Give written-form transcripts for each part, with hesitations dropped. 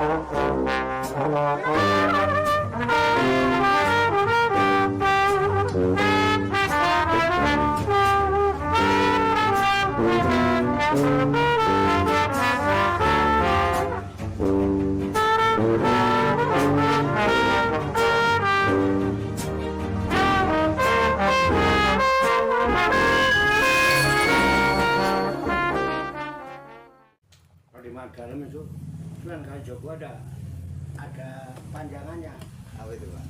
Kalau di Madalam itu Sunan Kalijogo ada panjangannya. Apa itu, Pak?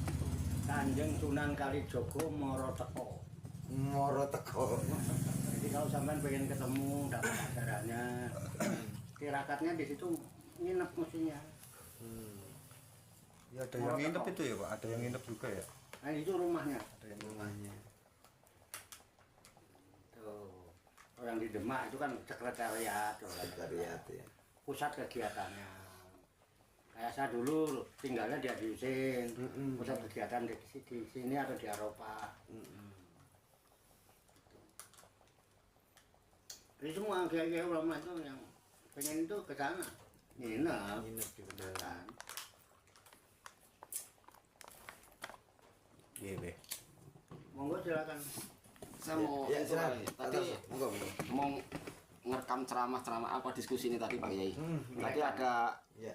Kanjeng Sunan Kalijogo Moro Teko. Moro Teko. Jadi kalau sampean pengen ketemu dapat ajarannya, tirakatnya di situ nginep mestinya. Ya ada yang nginep itu ya, Pak? Ada yang nginep juga ya? Nah itu rumahnya. Ada yang rumahnya. Tuh. Orang di Demak itu kan sekretariat, Sekretariat ya. pusat kegiatannya. Kayak saya dulu tinggalnya di Adiusin, pusat kegiatan di sini atau di Eropa. Jadi semua kiai-kiai ulama itu yang pengen itu ke sana, nginep di beneran. Iya, Be. Monggo silakan. Saya mau ya, tadi monggo. mau ngerekam ceramah apa diskusi ini tadi Pak Kiai. Tadi ada Ya.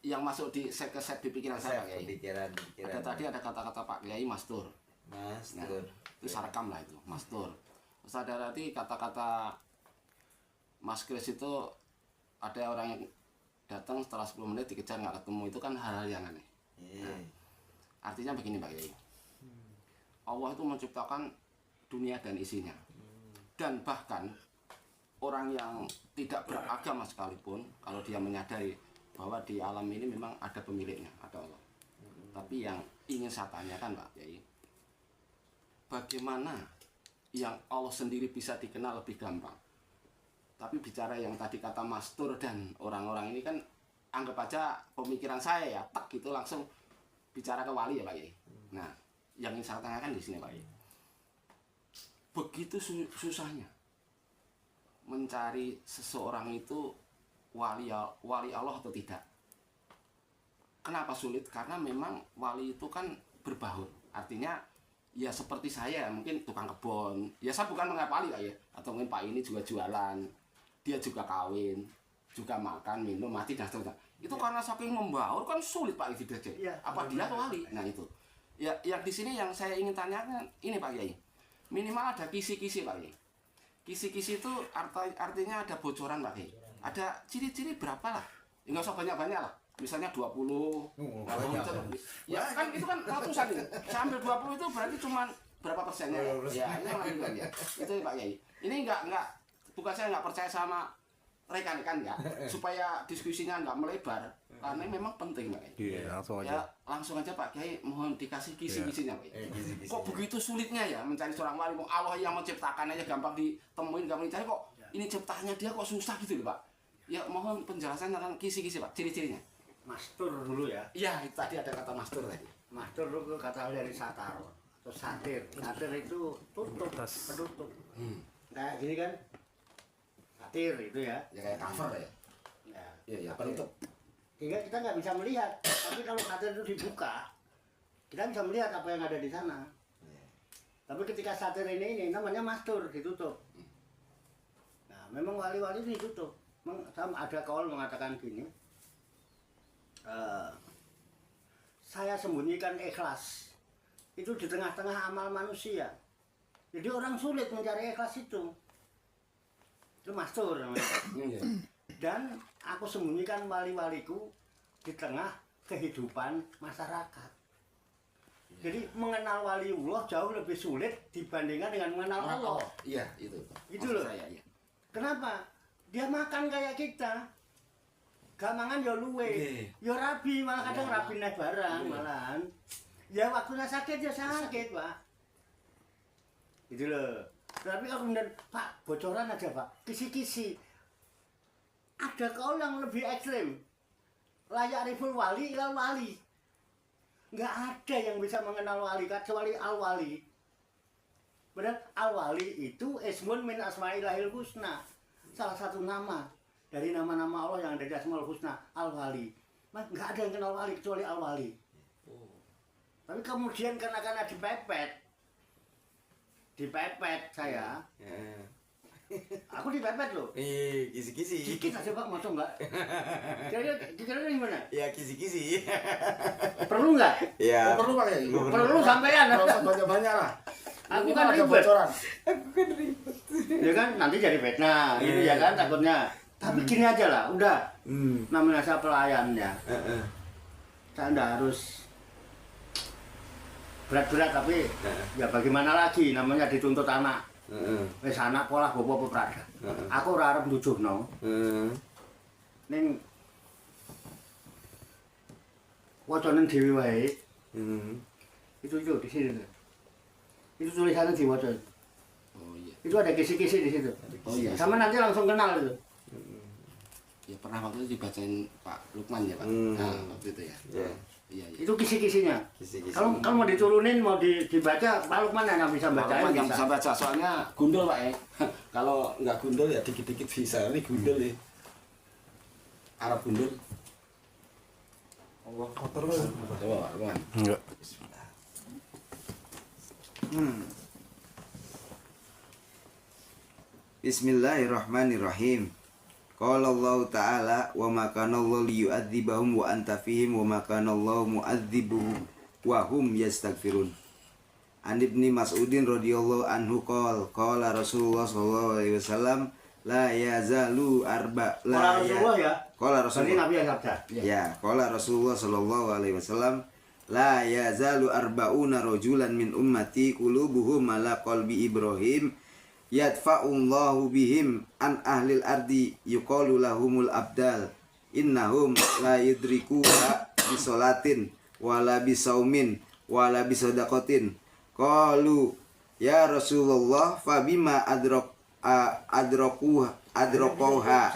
yang masuk di set di pikiran saya Pak Kiai. Pikiran. Tadi ada kata-kata Pak Kiai Mastur. Mas, Nah, Tur. itu saya rekam lah itu Mastur. Terus ada nanti kata-kata Mas Kris itu ada orang yang datang setelah 10 menit dikejar nggak ketemu, itu kan hal-hal yang aneh. Nah, artinya begini Pak Kiai. Allah itu menciptakan dunia dan isinya. Dan bahkan orang yang tidak beragama sekalipun, kalau dia menyadari bahwa di alam ini memang ada pemiliknya, ada Allah. Tapi yang ingin saya tanyakan Pak Kiai, bagaimana yang Allah sendiri bisa dikenal lebih gampang? Tapi bicara yang tadi kata Mastur dan orang-orang ini kan anggap aja pemikiran saya ya, tak gitu langsung bicara ke wali ya Pak Kiai. Nah, yang ingin saya tanyakan di sini Pak Kiai, begitu susahnya mencari seseorang itu wali Allah atau tidak. Kenapa sulit? Karena memang wali itu kan berbaur. Artinya ya seperti saya, mungkin tukang kebun. Ya saya bukan mengenai Pak ya, atau mungkin Pak ini juga jualan, dia juga kawin, juga makan, minum, mati dan seterusnya. Itu karena saking membaur kan sulit Pak itu aja. Ya, apa dia atau wali? Nah itu. Ya, yang di sini yang saya ingin tanyakan ini Pak Kiai. Minimal ada kisi-kisi Pak Kiai. Kisi-kisi itu artinya ada bocoran Pak Kiai. Ada ciri-ciri berapa lah? Enggak usah banyak-banyak lah. Misalnya 20. Ya kan itu kan ratusan itu. Saya ambil 20 itu berarti cuma berapa persennya? Ya, ini yang kan ya. Itu Pak Kiai. Ini enggak bukan saya enggak percaya sama rekan-rekan ya, supaya diskusinya enggak melebar. Karena memang penting Pak Kiai. Iya, langsung aja. Ya, langsung aja Pak Kiai, mohon dikasih kisi-kisinya Pak Kiai. Kok begitu sulitnya ya mencari seorang wali? Allah yang menciptakan aja gampang ditemuin, gampang dicari, kok ini ciptaannya dia kok susah gitu loh Pak. Ya mohon penjelasan tentang kisi-kisi Pak, ciri-cirinya. Mastur dulu ya. Iya, itu tadi ada kata Mastur tadi. Mastur dulu kata dari satar. Terus satir. Satir itu tutup, penutup. Kayak gini kan. Satir itu ya. Ya kayak cover ya. Ya. Iya, penutup. Sehingga kita nggak bisa melihat. Tapi kalau satir itu dibuka, kita bisa melihat apa yang ada di sana. Tapi ketika satir ini namanya mastur, ditutup. Nah, memang wali-wali itu ditutup. Ada kaul mengatakan gini, saya sembunyikan ikhlas itu di tengah-tengah amal manusia. Jadi orang sulit mencari ikhlas itu mastur namanya. Dan aku sembunyikan wali-waliku di tengah kehidupan masyarakat. Jadi mengenal waliullah jauh lebih sulit dibandingkan dengan mengenal Allah. Iya, itu. Itu loh. Saya, ya. Kenapa? Dia makan kayak kita. Gak mangan ya luwe. Ya rabi, malah kadang rabi naik barang malahan. Ya waktunya sakit ya sakit, Pak. Gitu loh. Tapi kalau kemudian, Pak, bocoran aja, Pak. Kisi-kisi. Ada kaul yang lebih ekstrim. Layak riful wali ilal wali. Nggak ada yang bisa mengenal wali kecuali al-wali. Padahal al-wali itu ismun min asma'illahil husna. Salah satu nama dari nama-nama Allah yang ada di Asmaul Husna, al-wali. Mas, nggak ada yang kenal wali kecuali al-wali. Tapi kemudian karena dipepet saya, aku dipepet loh. Kisi-kisi. Dikit aja Pak, masuk enggak? Kira-kira gimana? Ya kisi-kisi. Perlu nggak? Ya. Perlu Pak Kiai. Perlu sampean. Nggak usah banyak-banyak lah. Aku Ini kan ada ribet. bocoran. Ya kan nanti jadi fitnah, gitu ya kan takutnya. Tapi gini aja lah, udah. Namanya saya pelayannya. Saya nggak harus berat-berat tapi ya bagaimana lagi namanya dituntut anak. Wis anak pola bopo peprada. Aku ora arep nduduhno. Ning wacane dhewe wae. Itu di sini. Itu tulisannya diwaca. Oh iya. Itu ada kisi-kisi di situ. Oh iya. Sama nanti langsung kenal itu. Ya pernah waktu itu dibacain Pak Lukman ya Pak. Nah, waktu itu ya. Ya. Iya, iya. Itu kisi-kisinya. Kisi-kisi. Kalau mau diturunin, mau dibaca, Pak Lukman yang bisa Pak bacain Lukman yang bisa. bisa baca, soalnya gundul Pak ya. Kalau nggak gundul ya dikit-dikit bisa. Ini gundul ya. Arab gundul. Allah kotor kan. Coba Pak Lukman. Enggak. Bismillahirrahmanirrahim. Qala Allah Ta'ala wa ma kana Allah liyu'adzibahum wa anta fihim wa ma kana Allah mu'adzibuhum wa hum yastaghfirun. An Ibni Mas'udin radhiyallahu anhu qala Rasulullah sallallahu alaihi wasallam la yazalu arba Orang Rasulullah ya. Qala Berarti Rasulullah. Nabi yang sabda. Ya, qala Rasulullah sallallahu alaihi wasallam la yazalu arba'una rajulan min ummati qulubuhum ala qalbi Ibrahim yadfa'ullahu bihim an ahlil ardi yuqalu lahumul abdal innahum la yudrikuha bisolatin wala bisaumin wala bisadaqatin qalu ya Rasulullah fabima adrakuha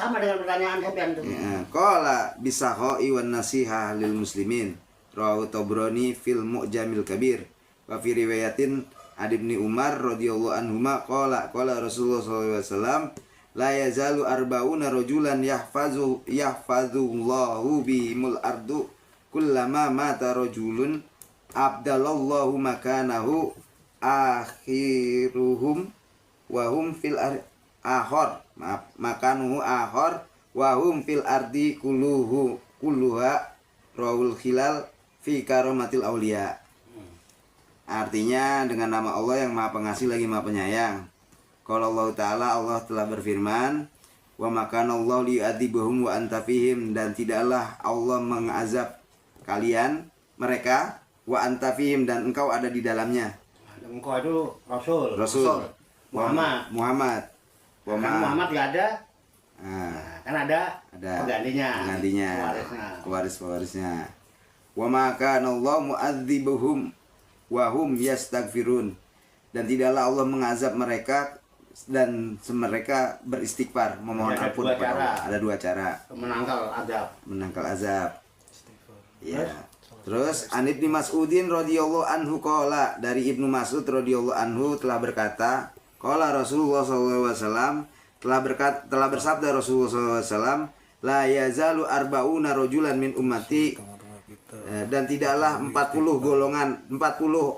Sama dengan pertanyaan sampean tuh. ya, qala bisahai wan nasiha lil muslimin rawahu Tabrani fil Mu'jamil Kabir wa fi riwayatin Ibni Umar radhiyallahu anhuma qala Rasulullah sallallahu alaihi wasallam la yazalu arba'una rajulan yahfazullahu bihimul ardu kullama mata rajulun abdalallahu makanahu akhiruhum wa hum fil makanuhu akhar wa hum fil ardi kulluha rawul khilal fi karomatil auliya. Artinya dengan nama Allah yang Maha Pengasih lagi Maha Penyayang. Kalau Allah Ta'ala, Allah telah berfirman, wa makana Allah liyu'adzibahum wa anta fihim, dan tidaklah Allah mengazab kalian mereka wa anta fihim, dan engkau ada di dalamnya. Engkau itu Rasul. Muhammad. Muhammad nggak ada. Nah, Kan ada penggantinya, pewarisnya. pewarisnya. Wa makana Allah mu'adzibuhum wahum yastaghfirun, dan tidaklah Allah mengazab mereka dan mereka beristighfar memohon ampun kepada Allah. Ada dua cara menangkal azab. Ya. Terus An Ibni Mas'udin radhiyallahu anhu qala, dari Ibnu Mas'ud radhiyallahu anhu telah berkata, qala Rasulullah sallallahu alaihi wasallam, telah bersabda Rasulullah sallallahu alaihi wasallam, la yazalu arba'una rajulan min ummati, dan tidaklah 40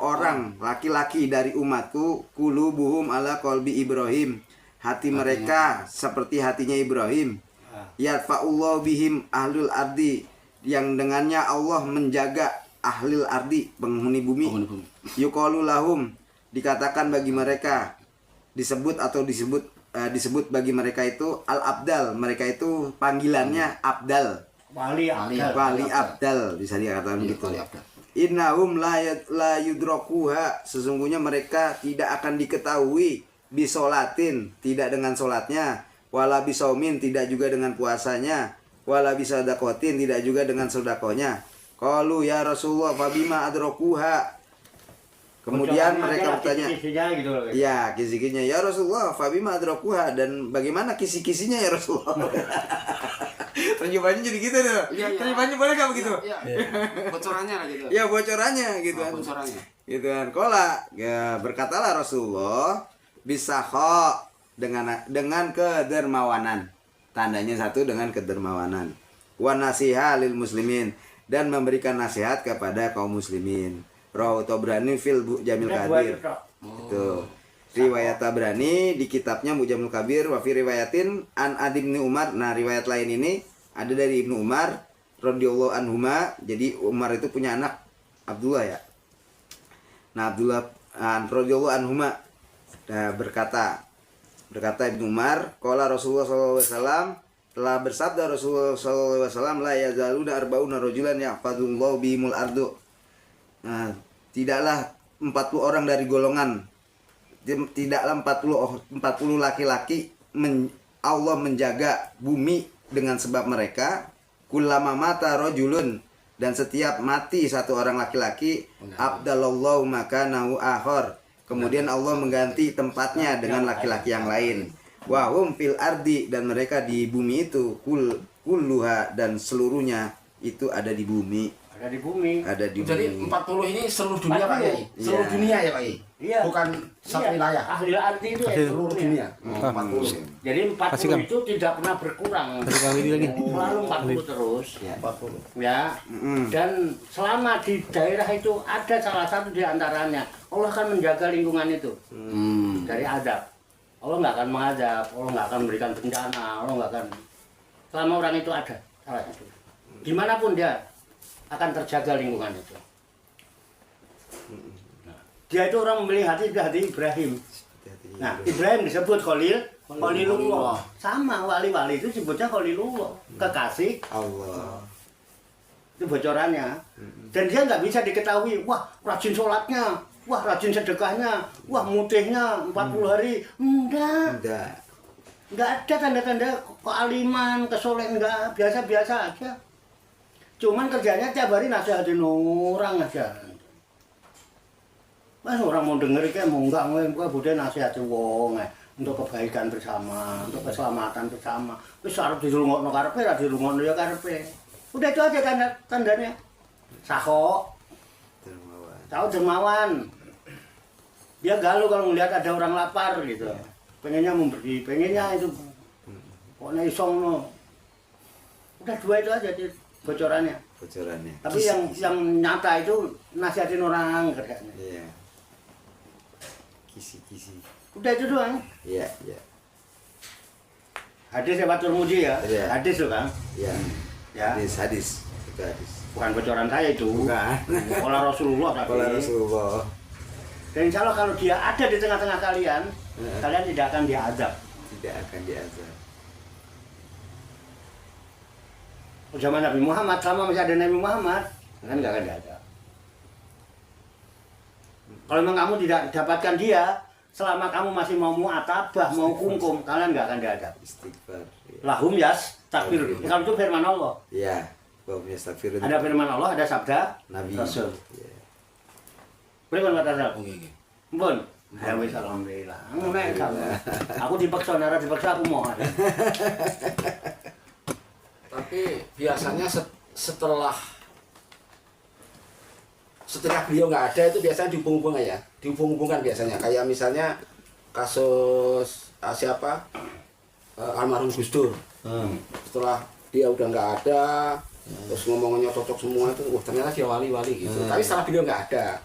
orang laki-laki dari umatku qulubuhum ala qalbi Ibrahim, hati mereka seperti hatinya Ibrahim, yadfa'ullahu bihim ahlul ardi, yang dengannya Allah menjaga ahlul ardi, penghuni bumi, yuqalu lahum, dikatakan bagi mereka, disebut bagi mereka itu al-abdal, mereka itu panggilannya abdal, wali abdal, bisa dikatakan begitu. Innahum la yudrakuha, sesungguhnya mereka tidak akan diketahui bisolatin, tidak dengan solatnya, wala bisaumin, tidak juga dengan puasanya, wala bisadakotin, tidak juga dengan sodakonya. Qalu ya Rasulullah fabima adrakuha, kemudian mereka bertanya, gitu loh. ya kisi-kisinya ya Rasulullah fabima adrakuha, dan bagaimana kisi-kisinya ya Rasulullah. Terjemahannya jadi gitu deh. Terjemahannya boleh gak begitu? Iya. Bocorannya lah gitu. Ya bocorannya gitu kan. Bocorannya. Gitu kan. Kola, ya berkatalah Rasulullah bisaho, dengan kedermawanan. Tandanya satu dengan kedermawanan. wa nasiha lil muslimin, dan memberikan nasihat kepada kaum muslimin. Rawahu Tabrani fil Jamil Kabir. Itu riwayat Tabrani di kitabnya Mujamul Kabir. Wa fi riwayatin an Adi bin Umar. Nah, riwayat lain ini ada dari Ibnu Umar radhiyallahu anhuma. Jadi Umar itu punya anak Abdullah ya. Nah, Abdullah radhiyallahu anhuma berkata Ibnu Umar, qala Rasulullah sallallahu alaihi wasallam, telah bersabda Rasulullah sallallahu alaihi wasallam, la yazaluna arba'una rajulan yahfadullahu bihimul ardu. Nah, tidaklah 40 orang dari golongan, tidaklah 40 laki-laki Allah menjaga bumi dengan sebab mereka. Kullama mata rajulun, dan setiap mati satu orang laki-laki, abdalallahu makanahu akhar, kemudian Allah mengganti tempatnya dengan laki-laki yang lain. Wahum fil ardi, dan mereka di bumi itu kulluha, dan seluruhnya itu ada di bumi. Ada di bumi. Ada di Jadi bumi. 40 ini seluruh dunia Pak Yai? Seluruh Iya. dunia ya Pak Yai? Iya. Bukan satu wilayah? Ahli arti itu ya Seluruh dunia? 40. Jadi 40 itu tidak pernah berkurang. Selalu 40 terus. Ya. 40. Ya. Dan selama di daerah itu ada salah satu di antaranya, Allah akan menjaga lingkungan itu dari azab. Allah nggak akan mengadab, Allah nggak akan memberikan bencana, Allah nggak akan. Selama orang itu ada salah satu, dimanapun dia akan terjaga lingkungan itu. Nah, dia itu orang memilih hati Ibrahim. Nah, Ibrahim disebut Khalilullah. Sama wali-wali itu sebutnya Khalilullah, kekasih Allah. itu bocorannya. Dan dia nggak bisa diketahui, wah rajin sholatnya, wah rajin sedekahnya, wah mutihnya 40 hari. Enggak ada tanda-tanda kealiman, kesolehan, enggak, biasa-biasa aja. Cuman kerjanya tiap hari nasihatin orang aja. Mas orang mau denger kayak mau enggak budaya nasihatin wong untuk kebaikan bersama, untuk keselamatan bersama. Wis arep dirungokno karepe, ra dirungokno ya karepe. Udah itu aja tandanya. Sako. Tahu dermawan. Dia galau kalau melihat ada orang lapar gitu. Pengennya memberi, pengennya itu. Pokoknya isong. Udah dua itu aja bocorannya. Tapi yang nyata itu nasihatin orang kerjanya. Iya. Kisi-kisi. Udah itu doang. Iya. Hadis Batur Muji ya. Iya. Hadis tuh Kang. Iya. Ya. Hadis. Itu hadis. Bukan bocoran saya itu. Bukan. Pola Rasulullah tadi. Qala Rasulullah. Dan insya Allah kalau dia ada di tengah-tengah kalian, kalian tidak akan diazab. Tidak akan diazab. Zaman Nabi Muhammad, selama masih ada Nabi Muhammad, kan nggak akan diazab. Kalau memang kamu tidak dapatkan dia, selama kamu masih mau mu'atabah, mau kungkum, kalian nggak akan diazab. Istighfar. Iya. Lahum yas takfir. Kalau itu firman Allah. Iya. Wa yastaghfirun. Ada firman Allah, ada sabda Nabi. Rasul. Iya. Boleh kan kata Rasul? Oke. Mpun. Ya wis alhamdulillah. Nek kalau aku dipaksa, nara dipaksa aku mau. Tapi biasanya setelah beliau nggak ada itu biasanya dihubung-hubungkan ya, dihubung-hubungkan biasanya. Kayak misalnya kasus siapa almarhum Gus Dur. Setelah dia udah nggak ada, terus ngomongnya cocok semua itu, ternyata dia wali-wali gitu. Tapi setelah beliau nggak ada,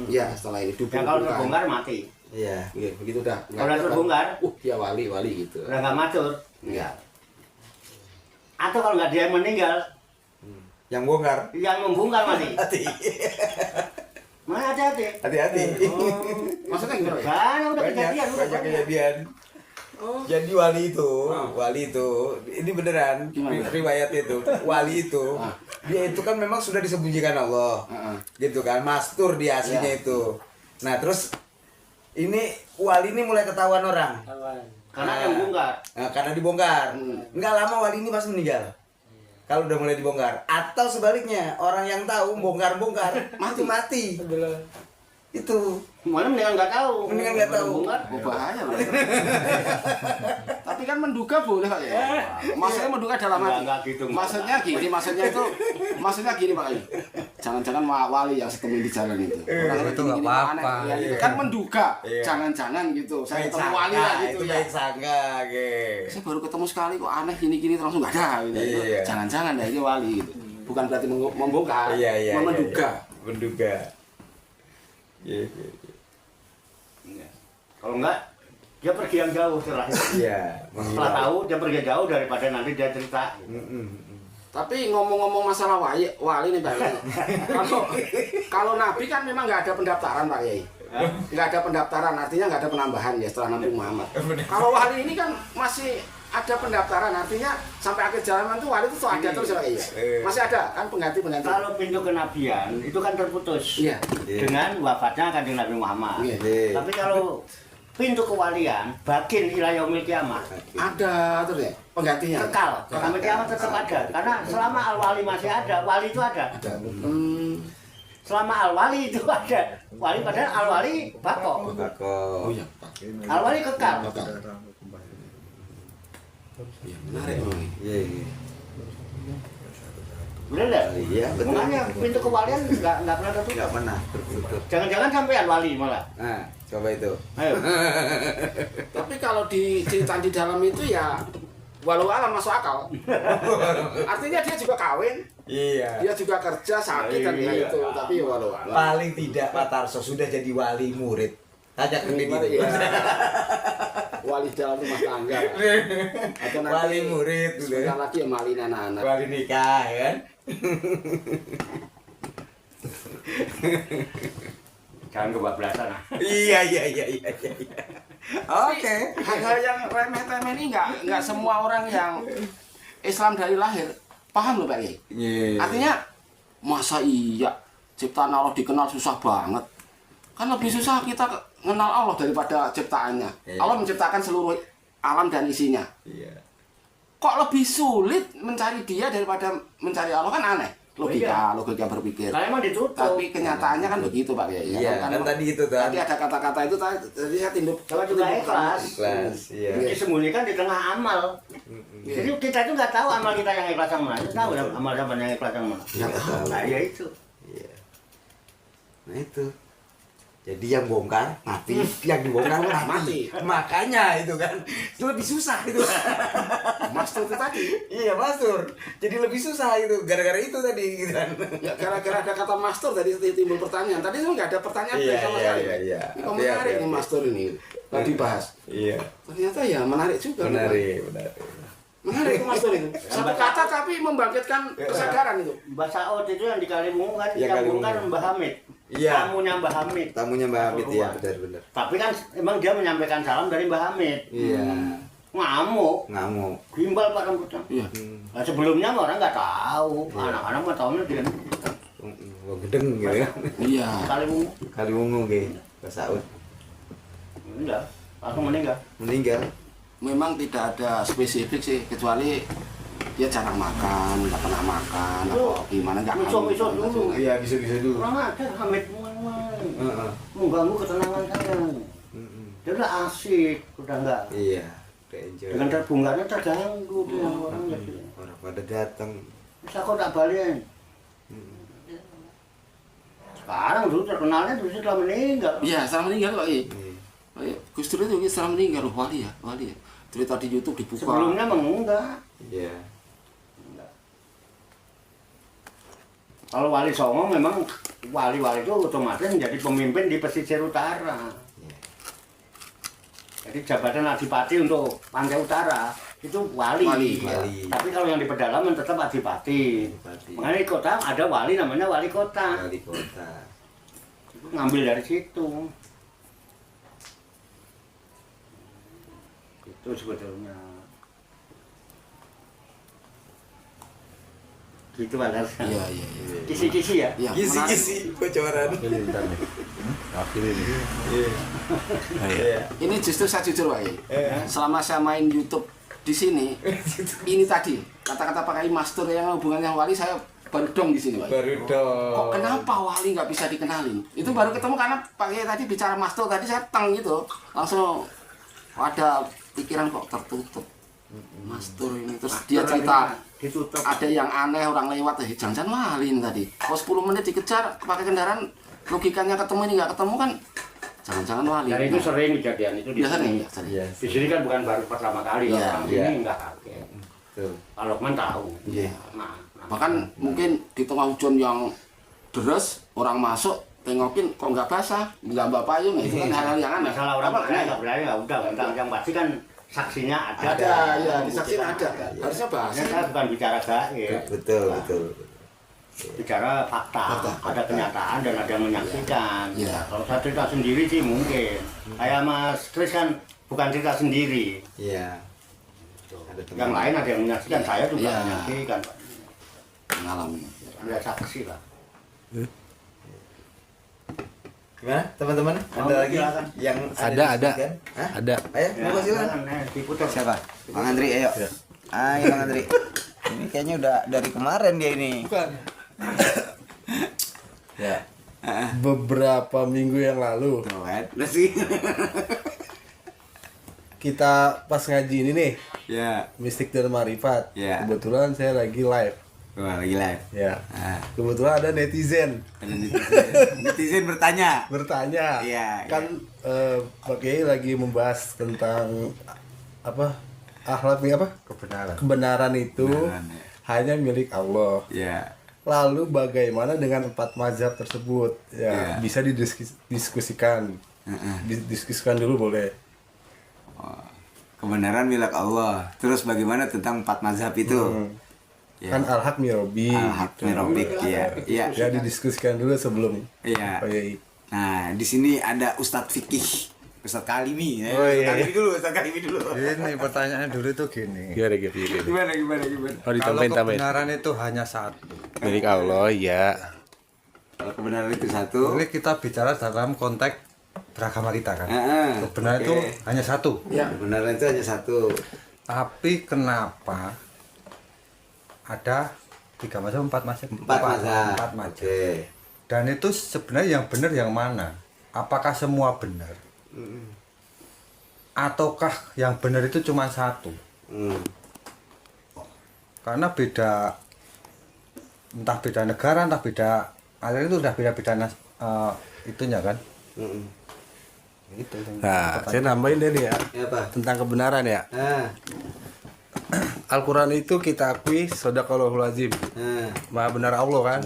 ya setelah ini Yang kalau terbongkar mati. Iya. Begitu dah. Kalau terbongkar, dia wali gitu. udah nggak matur. Iya. Atau kalau nggak dia yang meninggal, Yang bongkar. yang membongkar mati. Hati. Mana hati-hati. Hati-hati. Maksudnya gimana ya? Kan udah kejadian, udah banyak banyak. kejadian. Jadi wali itu, ini beneran Gimana? riwayat itu, wali itu, dia itu kan memang sudah disembunyikan Allah, gitu kan, mastur di aslinya itu. Nah terus ini wali ini mulai ketahuan orang, Karena yang bongkar. nah, karena dibongkar, nggak lama wali ini pasti meninggal. Kalau udah mulai dibongkar, atau sebaliknya orang yang tahu bongkar-bongkar mati. Itu. Mana mendingan nggak tahu. Mendingan nggak tahu. Oh, bahaya loh. Tapi kan menduga boleh Pak ya. Maksudnya menduga dalam hati. Enggak gitu. Maksudnya gini Pak. Jangan-jangan wali yang ketemu di jalan itu. Orang itu nggak apa-apa. Ya, itu kan menduga. Iya. Jangan-jangan gitu. Saya Baik ketemu sangka, wali lah gitu itu ya. baik sangka, Saya baru ketemu sekali kok aneh gini-gini langsung nggak ada gitu. Iya. Jangan-jangan ya ini wali gitu. Bukan berarti membongkar, Iya. menduga. Menduga. Iya. Iya. Kalau enggak, dia pergi yang jauh terakhir. Iya. Setelah tahu dia pergi jauh daripada nanti dia cerita. Tapi ngomong-ngomong masalah wali nih Pak Yai. Kalau Nabi kan memang nggak ada pendaftaran Pak Yai. Nggak ada pendaftaran, artinya nggak ada penambahan ya setelah Nabi Muhammad. Kalau wali ini kan masih ada pendaftaran, artinya sampai akhir zaman tuh wali itu tuh ada terus ya Pak Yai. Masih ada kan pengganti-pengganti. Kalau pintu kenabian itu kan terputus. Iya. Dengan wafatnya Kanjeng Nabi Muhammad. Iya. Tapi kalau pintu kewalian bakin ila yaumil kiamah Ada terus ya penggantinya. kekal sampai kiamat tetap ada karena selama al wali masih ada wali itu ada selama al wali itu ada wali padahal al wali bako Oh iya. al wali kekal Iya, menarik loh. Iya. bener nggak? Iya, betul. Makanya pintu kewalian nggak pernah Enggak tertutup pernah tertutup. jangan-jangan sampean wali malah Nah, coba itu. ayo Tapi kalau diceritain di dalam itu ya walau alam masuk akal. Artinya dia juga kawin, Iya. dia juga kerja sakit dan Iya. itu, tapi ya walau alam. Paling tidak Pak Tarso sudah jadi wali murid. Tanya ke gitu. Iya. Wali dalam rumah tangga. Atau nanti Wali murid sebentar udah. lagi ya malin anak-anak. Wali nikah ya kan? jangan kebablasan ah. Iya. Oke. Hal-hal yang remeh-temeh ini nggak semua orang yang Islam dari lahir paham loh Pak Yai. Iya. Artinya masa iya ciptaan Allah dikenal susah banget. Kan lebih susah kita kenal Allah daripada ciptaannya. Iya. Allah menciptakan seluruh alam dan isinya. Iya. Kok lebih sulit mencari dia daripada mencari Allah kan aneh. Logika berpikir. karena emang ditutup Tapi kenyataannya kan begitu Pak Yai. Iya, kan tadi itu kan. Tadi ada kata-kata itu tadi saya tinduk. Coba juga ikhlas. Ikhlas, iya. disembunyikan di tengah amal. Jadi kita itu nggak tahu amal kita yang ikhlas yang mana. Kita tahu ya amal siapa yang ikhlas yang mana. Nggak tahu. Nah ya itu. Iya. Nah itu. Jadi yang bongkar mati, yang dibongkar mati. Makanya itu kan itu lebih susah itu. Mas itu tadi. Iya, Mastur. Jadi lebih susah itu gara-gara itu tadi gitu kan. Ya gara-gara ada kata master tadi timbul pertanyaan. Tadi tuh nggak ada pertanyaan sama sekali. iya. Ini kok menarik nih master ini. Tadi bahas. Iya. Ternyata ya menarik juga. Menarik. Menarik itu master itu. Satu kata tapi membangkitkan kesadaran itu. Mbak Saud itu yang di Kaliwungu kan Ya, yang bongkar Kaliwungu. Mbah Hamid. Iya. Tamunya Mbah Hamid. Tamunya Mbak Hamid ya, benar-benar. Tapi kan emang dia menyampaikan salam dari Mbah Hamid. Iya. Ngamuk, Ngamuk. gimbal Pak rambutnya. Iya. Nah, sebelumnya orang nggak tahu. Anak-anak mah tahunya dia Wah, gedeng gitu ya. Iya. Kaliwungu. Kaliwungu ge, Pak Saud Enggak, langsung meninggal. meninggal. Memang tidak ada spesifik sih kecuali dia jarang makan, nggak pernah makan, atau gimana nggak Misal dulu. Iya, bisa-bisa dulu. Kurang ajar Hamid Heeh. mengganggu ketenangan saya. Dia udah asik, udah enggak. Iya, udah enjoy. Dengan terbongkarnya terganggu dia orang jadi. Orang pada datang. Bisa kok tak balik. Sekarang dulu terkenalnya dulu sudah meninggal. Iya, setelah meninggal Pak Iya. Iya. Gus Dur itu setelah meninggal wali ya. Cerita di YouTube dibuka. Sebelumnya mengunggah. Iya. Kalau Wali Songo memang wali-wali itu otomatis menjadi pemimpin di pesisir utara. Jadi jabatan adipati untuk pantai utara itu wali. Wali. Tapi kalau yang di pedalaman tetap adipati. Adipati. Makanya di kota ada wali namanya wali kota. Wali kota. Ngambil dari situ. Itu sebetulnya. Gitu Pak Dar. Iya. Kisi-kisi ya. Iya, menarik. Kisi-kisi bocoran. Iya. Ini justru saya jujur Pak selama saya main YouTube di sini, ini tadi kata-kata pakai master yang hubungannya wali saya baru dong di sini Pak. Baru dong. Kok kenapa wali nggak bisa dikenalin? Itu baru ketemu karena Pak Kiai tadi bicara mastur tadi saya teng gitu, langsung ada pikiran kok tertutup. Mastur ini terus dia cerita ditutup. ada yang aneh orang lewat, jangan-jangan wali ini tadi. Kalau 10 menit dikejar pakai kendaraan, logikanya ketemu ini nggak ketemu kan, jangan-jangan wali. Dan itu sering kejadian itu di Ya, sering, sini. ya, sering. Iya. Di sini kan bukan baru pertama kali Iya, orang iya. ini enggak kaget. Tuh. Pak Lokman tahu. Iya. Nah, Bahkan mungkin di tengah hujan yang deras, orang masuk tengokin kok nggak basah, nggak bawa payung, itu kan hal-hal yang aneh. Masalah orang Apa, berani aneh? nggak berani ya udah, yang pasti kan saksinya ada. Ada, ya di saksi ada. Harusnya basah. Saya bukan bicara gaib, Betul, betul. bicara fakta. Ada kenyataan dan ada yang menyaksikan. Iya. Kalau saya cerita sendiri sih mungkin. Kayak Mas Kris kan bukan cerita sendiri. Iya. Ada teman. Yang lain ada yang menyaksikan, saya juga Iya. menyaksikan. Pak. Mengalami. Ada saksi lah. Gimana teman-teman? Ada lagi silakan. yang Ada. disebutkan? Hah? Ada. Ayo, monggo silakan. Diputar. Siapa? Bang Andri, ayo. Ayo Bang Andri. Ini kayaknya udah dari kemarin dia ini. Ya. Beberapa minggu yang lalu Tuh kan. Udah sih. kita pas ngaji ini nih, Ya. Mistik dan Marifat. Ya. Kebetulan saya lagi live. Wah, lagi live. Ya. Ah, Kebetulan ada netizen ada netizen bertanya. bertanya. Iya, Kan Pak Kiai lagi membahas tentang apa? Akhlak nih apa? Kebenaran. Kebenaran itu Kebenaran, ya. hanya milik Allah. Ya. Lalu bagaimana dengan 4 mazhab tersebut? Ya, Iya. bisa didiskusikan. Didiskusikan dulu boleh. Kebenaran milik Allah. Terus bagaimana tentang 4 mazhab itu? Ya. Kan al-haq mirobi. Al-haq mirobik, ya. Iya. Ya didiskusikan dulu sebelum. Iya. Pak Kiai. Nah, di sini ada Ustadz Fikih. Ustadz Kalimi ya. Oh, iya, Ustadz Kalimi dulu. Ini pertanyaannya dulu tuh gini. Gimana? Gimana? Oh, Kalau ditambahin. kebenaran itu hanya satu. Milik Allah, ya. Kalau kebenaran itu satu. Ini kita bicara dalam konteks beragama kita kan. Kebenaran Oke. itu hanya satu. Kebenaran itu hanya satu. Tapi kenapa ada 3 mazhab, 4 mazhab? 4 mazhab. 4 mazhab. Oke. Dan itu sebenarnya yang benar yang mana? Apakah semua benar? Ataukah yang benar itu cuma satu? Hmm. Karena beda, entah beda negara, entah beda aliran itu udah beda-beda itunya kan. Hmm. Itu yang Nah, saya nambahin deh nih ya. Ya, apa? Tentang kebenaran ya. Nah, Al-Quran itu kita akui sadaqallahul azim. nah. Maha benar Allah kan.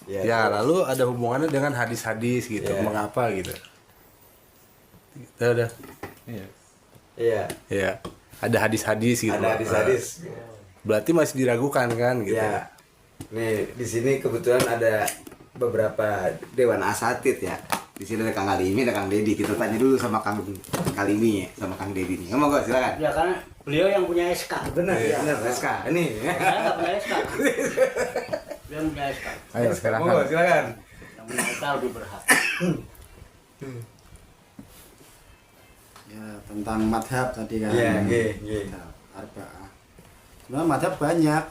Ya, Ya, lalu ada hubungannya dengan hadis-hadis gitu. Ya. Mengapa gitu. Udah. Iya. Ya. Ada hadis-hadis gitu. Ada hadis-hadis. Berarti masih diragukan kan gitu. Ya. Nih, di sini kebetulan ada beberapa dewan asatid ya. Di sini ada Kang Kalimi, ada Kang Dedi. Kita tanya dulu sama Kang Kalimi ya, sama Kang Dedi nih. Ngomong kok, silakan. Ya karena beliau yang punya SK. Benar, ya. Benar, SK. Ini. Saya nggak punya SK. Beliau punya SK. Ayo sekarang. Monggo, silakan. Yang punya SK lebih berhak. Ya, tentang madhab tadi kan. Iya, iya. Madhab arba'ah. Sebenarnya madhab banyak,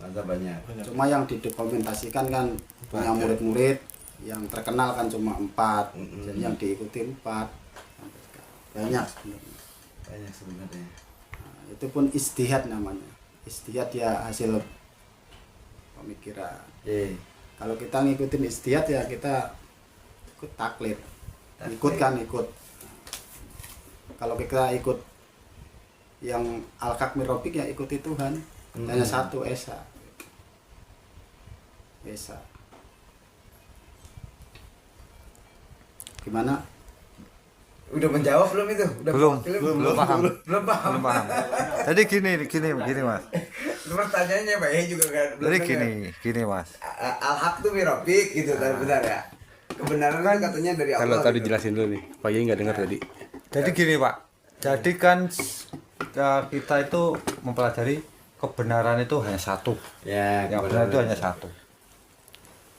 Mantap banyak. cuma yang didokumentasikan kan punya murid-murid yang terkenal kan cuma 4. Jadi yang diikuti 4. Banyak sebenarnya. Banyak sebenarnya. Nah, itu pun istihad namanya. Istihad ya hasil pemikiran. Iya. Kalau kita ngikutin istihad ya kita ikut taklid. Ikut kan ikut. Kalau kita ikut yang al-haq mirobik ya ikuti Tuhan. Hanya satu Esa. Esa. Gimana? Udah menjawab belum itu? Udah Belum paham. Belum paham. Belum paham. Jadi gini Mas. Pertanyaannya Pak ya juga kan. belum Jadi dengar. gini Mas. Al-haq tuh mirofik gitu kan benar ya. Kebenaran kan katanya dari Allah. Kalau tadi gitu. jelasin dulu nih. Pak Kiai nggak dengar tadi. Jadi gini Pak. Jadi kan kita itu mempelajari kebenaran itu hanya satu. Ya, Yang benar itu hanya satu.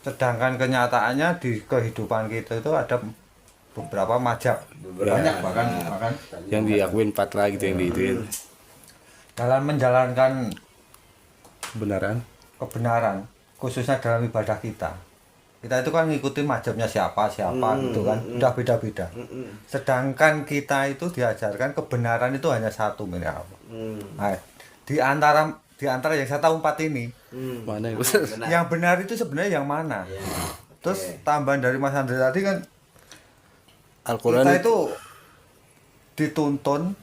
Sedangkan kenyataannya di kehidupan kita itu ada beberapa mazhab. Banyak bahkan Yang diakuin 4 lah gitu yang diituin. dalam menjalankan Kebenaran. kebenaran, khususnya dalam ibadah kita. Kita itu kan ngikutin mazhabnya siapa gitu kan, udah beda-beda. Sedangkan kita itu diajarkan kebenaran itu hanya satu minimal. Nah, di antara yang saya tahu 4 ini, Mana itu? yang benar itu sebenarnya yang mana? Terus tambahan dari Mas Andre tadi kan, Al-Quran kita itu dituntun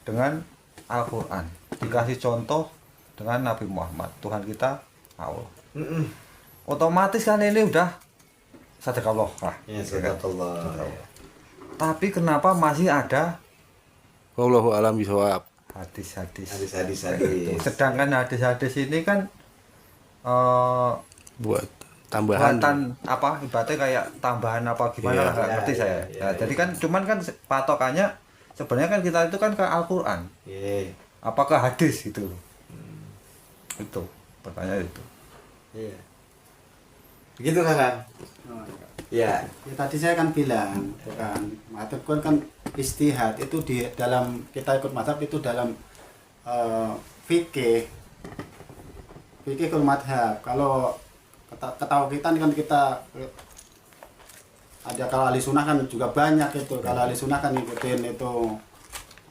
dengan Al-Quran, dikasih contoh dengan Nabi Muhammad, Tuhan kita Allah. Otomatis kan ini udah sadaqallah lah. Ya, sadaqallah. Tapi kenapa masih ada Wallahu a'lam bishawab. hadis-hadis? Hadis. Sedangkan hadis-hadis ini kan Buat tambahan. buatan apa ibaratnya kayak tambahan apa gimana lah, nggak ngerti saya. Nah, jadi kan cuman kan patokannya sebenarnya kan kita itu kan ke Al-Qur'an. Iya. Apakah hadis gitu? Itu pertanyaan itu. Iya. Begitu kan? Iya. Ya, tadi saya kan bilang, kan mazhab kan istihad itu di dalam kita ikut mazhab itu dalam fikih mazhab. Kalau ketahui kita kan kita ada, kalau ahli sunnah kan juga banyak itu. Kalau ahli sunnah kan ngikutin itu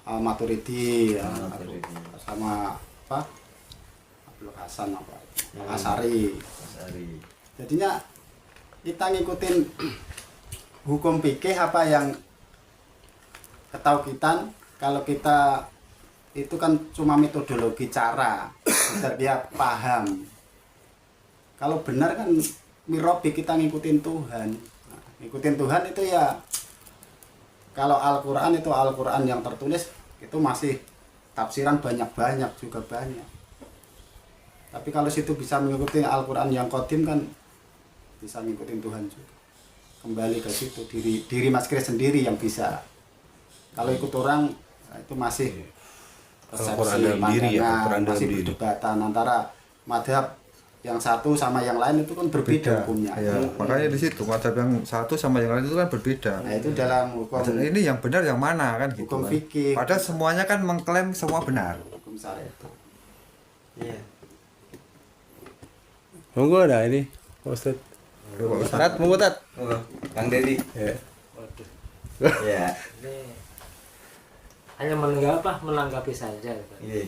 Maturidi, sama apa Abdul Hasan apa Asari. Jadinya kita ngikutin hukum fikih apa yang ketauhidan. Kalau kita itu kan cuma metodologi cara biar dia paham. Kalau benar kan mirobi kita ngikutin Tuhan. Nah, ngikutin Tuhan itu ya, kalau Al-Quran itu Al-Quran yang tertulis itu masih tafsiran banyak juga banyak. Tapi kalau situ bisa mengikuti Al-Quran yang qadim kan bisa ngikutin Tuhan juga. Kembali ke situ, diri Mas Kris sendiri yang bisa. Kalau ikut orang itu masih Al-Quran dalam diri ya, Al-Quran dalam masih diri. perdebatan antara madhab yang satu sama yang lain itu kan berbeda hukumnya. Ya, makanya di situ mazhab yang satu sama yang lain itu kan berbeda. Nah itu dalam hukum Mazhab ini yang benar yang mana kan gitu. Hukum Kan. fikih. Padahal semuanya kan mengklaim semua benar. hukum syariat. Iya. Monggo ada ini, Pak Ustaz. Tat, monggo Tat. Kang Dedi. Ya. Iya. Ini hanya menanggapi saja gitu. Iya.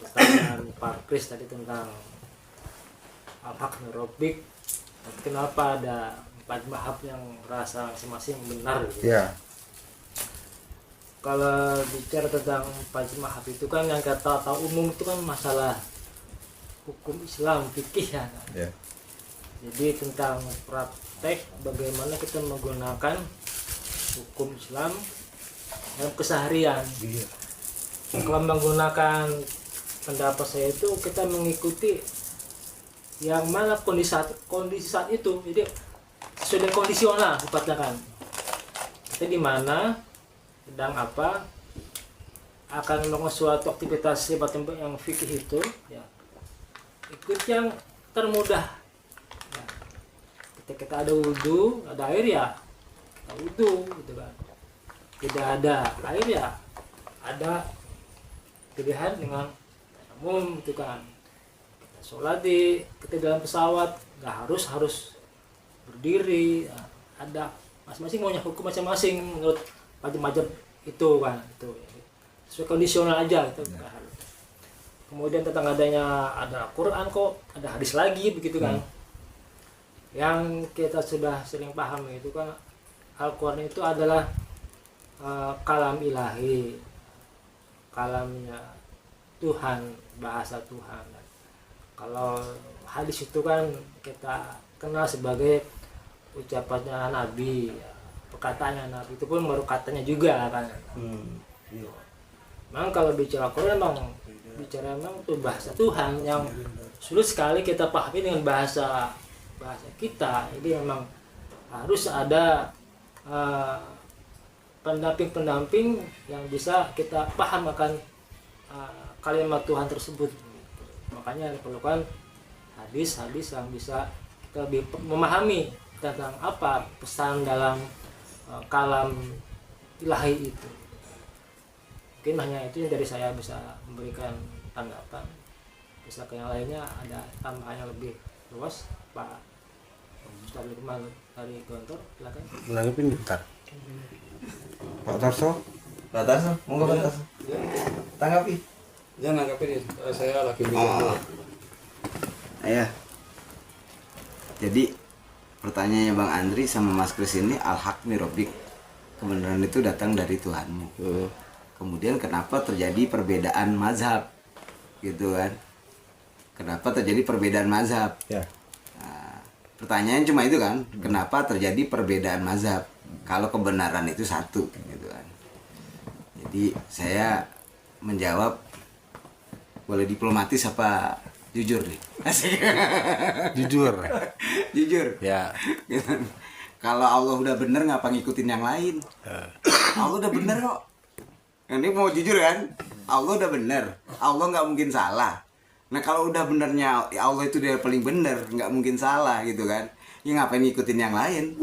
Pertanyaan Pak Kris tadi tentang al-haq mirobik, kenapa ada 4 mazhab yang merasa masing-masing benar gitu. Ya. Kalau bicara tentang 4 mazhab itu kan yang kata tahu umum itu kan masalah hukum Islam fikih ya. Ya. Jadi tentang praktek bagaimana kita menggunakan hukum Islam dalam keseharian. Kalau menggunakan pendapat saya itu kita mengikuti yang mana kondisi saat itu. Jadi sesuai dengan kondisional dikatakan. Kita di mana, sedang apa, akan melakukan suatu aktivitas yang fikih itu, ya, ikut yang termudah. Ya. Ketika kita ada wudhu, ada air ya, kita wudhu, gitu kan. Tidak ada air ya, ada pilihan dengan umum, gitu kan. Kita sholat kita dalam pesawat, nggak harus berdiri. Ya. Ada masing-masing maunya hukum masing-masing menurut macam-macam itu kan, itu sesuai kondisional aja itu. Kemudian tentang adanya ada Quran kok, ada hadis lagi begitu kan. Yang kita sudah sering paham itu kan Al-Quran itu adalah kalam ilahi, kalamnya Tuhan, bahasa Tuhan. Kalau hadis itu kan kita kenal sebagai ucapannya Nabi, perkataannya Nabi, itu pun baru katanya juga kan. Memang kalau bicara Quran memang itu bahasa Tuhan yang sulit sekali kita pahami dengan bahasa kita. Jadi memang harus ada pendamping yang bisa kita paham akan kalimat Tuhan tersebut. Makanya diperlukan hadis-hadis yang bisa kita lebih memahami tentang apa pesan dalam kalam ilahi itu. Mungkin hanya itu yang dari saya bisa memberikan tanggapan. Misalkan yang lainnya ada tambahan yang lebih luas, Pak Ustaz Lukman dari Gontor, silakan. Menanggapin bentar. Pak Tarso. Pak Tarso, monggo Pak Tarso. Tanggapi. Jangan nanggapin, saya lagi mikir Oh. dulu. Iya. Jadi pertanyaannya Bang Andri sama Mas Kris ini al-haq mirobik. Kebenaran itu datang dari Tuhanmu. Kemudian kenapa terjadi perbedaan mazhab? Gitu kan. Kenapa terjadi perbedaan mazhab? Ya. Nah, pertanyaan cuma itu kan, kenapa terjadi perbedaan mazhab? Kalau kebenaran itu satu, gitu kan. Jadi saya menjawab, boleh diplomatis apa jujur nih? Asik. Jujur. Jujur. Ya. Kalau Allah udah bener ngapa ngikutin yang lain? Allah udah bener kok. Ini mau jujur kan? Allah udah bener. Allah nggak mungkin salah. Nah kalau udah benernya Allah itu dia paling bener, nggak mungkin salah gitu kan? Ya ngapain ngikutin yang lain?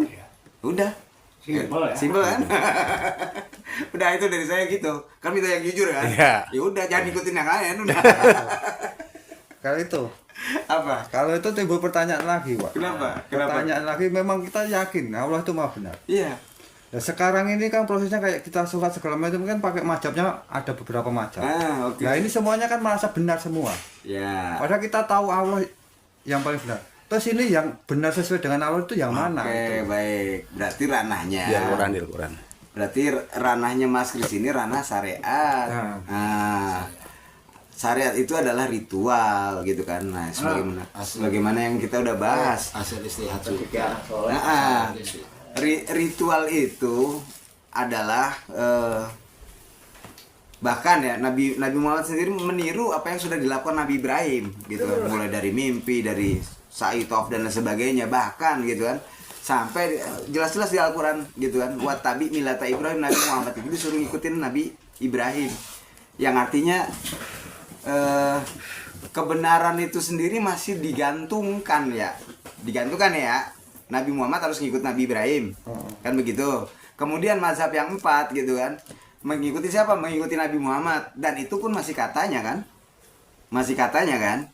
Udah. Simpel ya. Simpel kan? Udah itu dari saya gitu. Kan minta yang jujur kan? Iya. Ya udah jangan ikutin yang lain udah. Kalau itu, Apa? kalau itu timbul pertanyaan lagi, Pak. Kenapa? Pertanyaan lagi, memang kita yakin Allah itu maha benar. Iya. Nah, sekarang ini kan prosesnya kayak kita sholat segala macam kan pakai mazhabnya ada beberapa mazhab. Oke. Nah, ini semuanya kan merasa benar semua. Ya. Padahal kita tahu Allah yang paling benar. Terus ini yang benar sesuai dengan Allah itu yang mana? Oke, Gitu. baik. Berarti ranahnya. Di Al-Quran. Berarti ranahnya Mas Kris ini ranah syariat. Nah, syariat itu adalah ritual gitu kan. Nah, sebagaimana yang kita udah bahas. Hasil istihad juga. Nah, ritual itu adalah bahkan ya Nabi Muhammad sendiri meniru apa yang sudah dilakukan Nabi Ibrahim gitu kan. Mulai dari mimpi, dari sa'i tawaf dan lain sebagainya, bahkan gitu kan sampai jelas-jelas di Al-Quran gitu kan, wattabi millata Ibrahim. Nabi Muhammad itu disuruh ngikutin Nabi Ibrahim, yang artinya kebenaran itu sendiri masih digantungkan ya Nabi Muhammad harus ngikut Nabi Ibrahim kan begitu. Kemudian mazhab yang 4 gitu kan, mengikuti siapa? Mengikuti Nabi Muhammad, dan itu pun masih katanya kan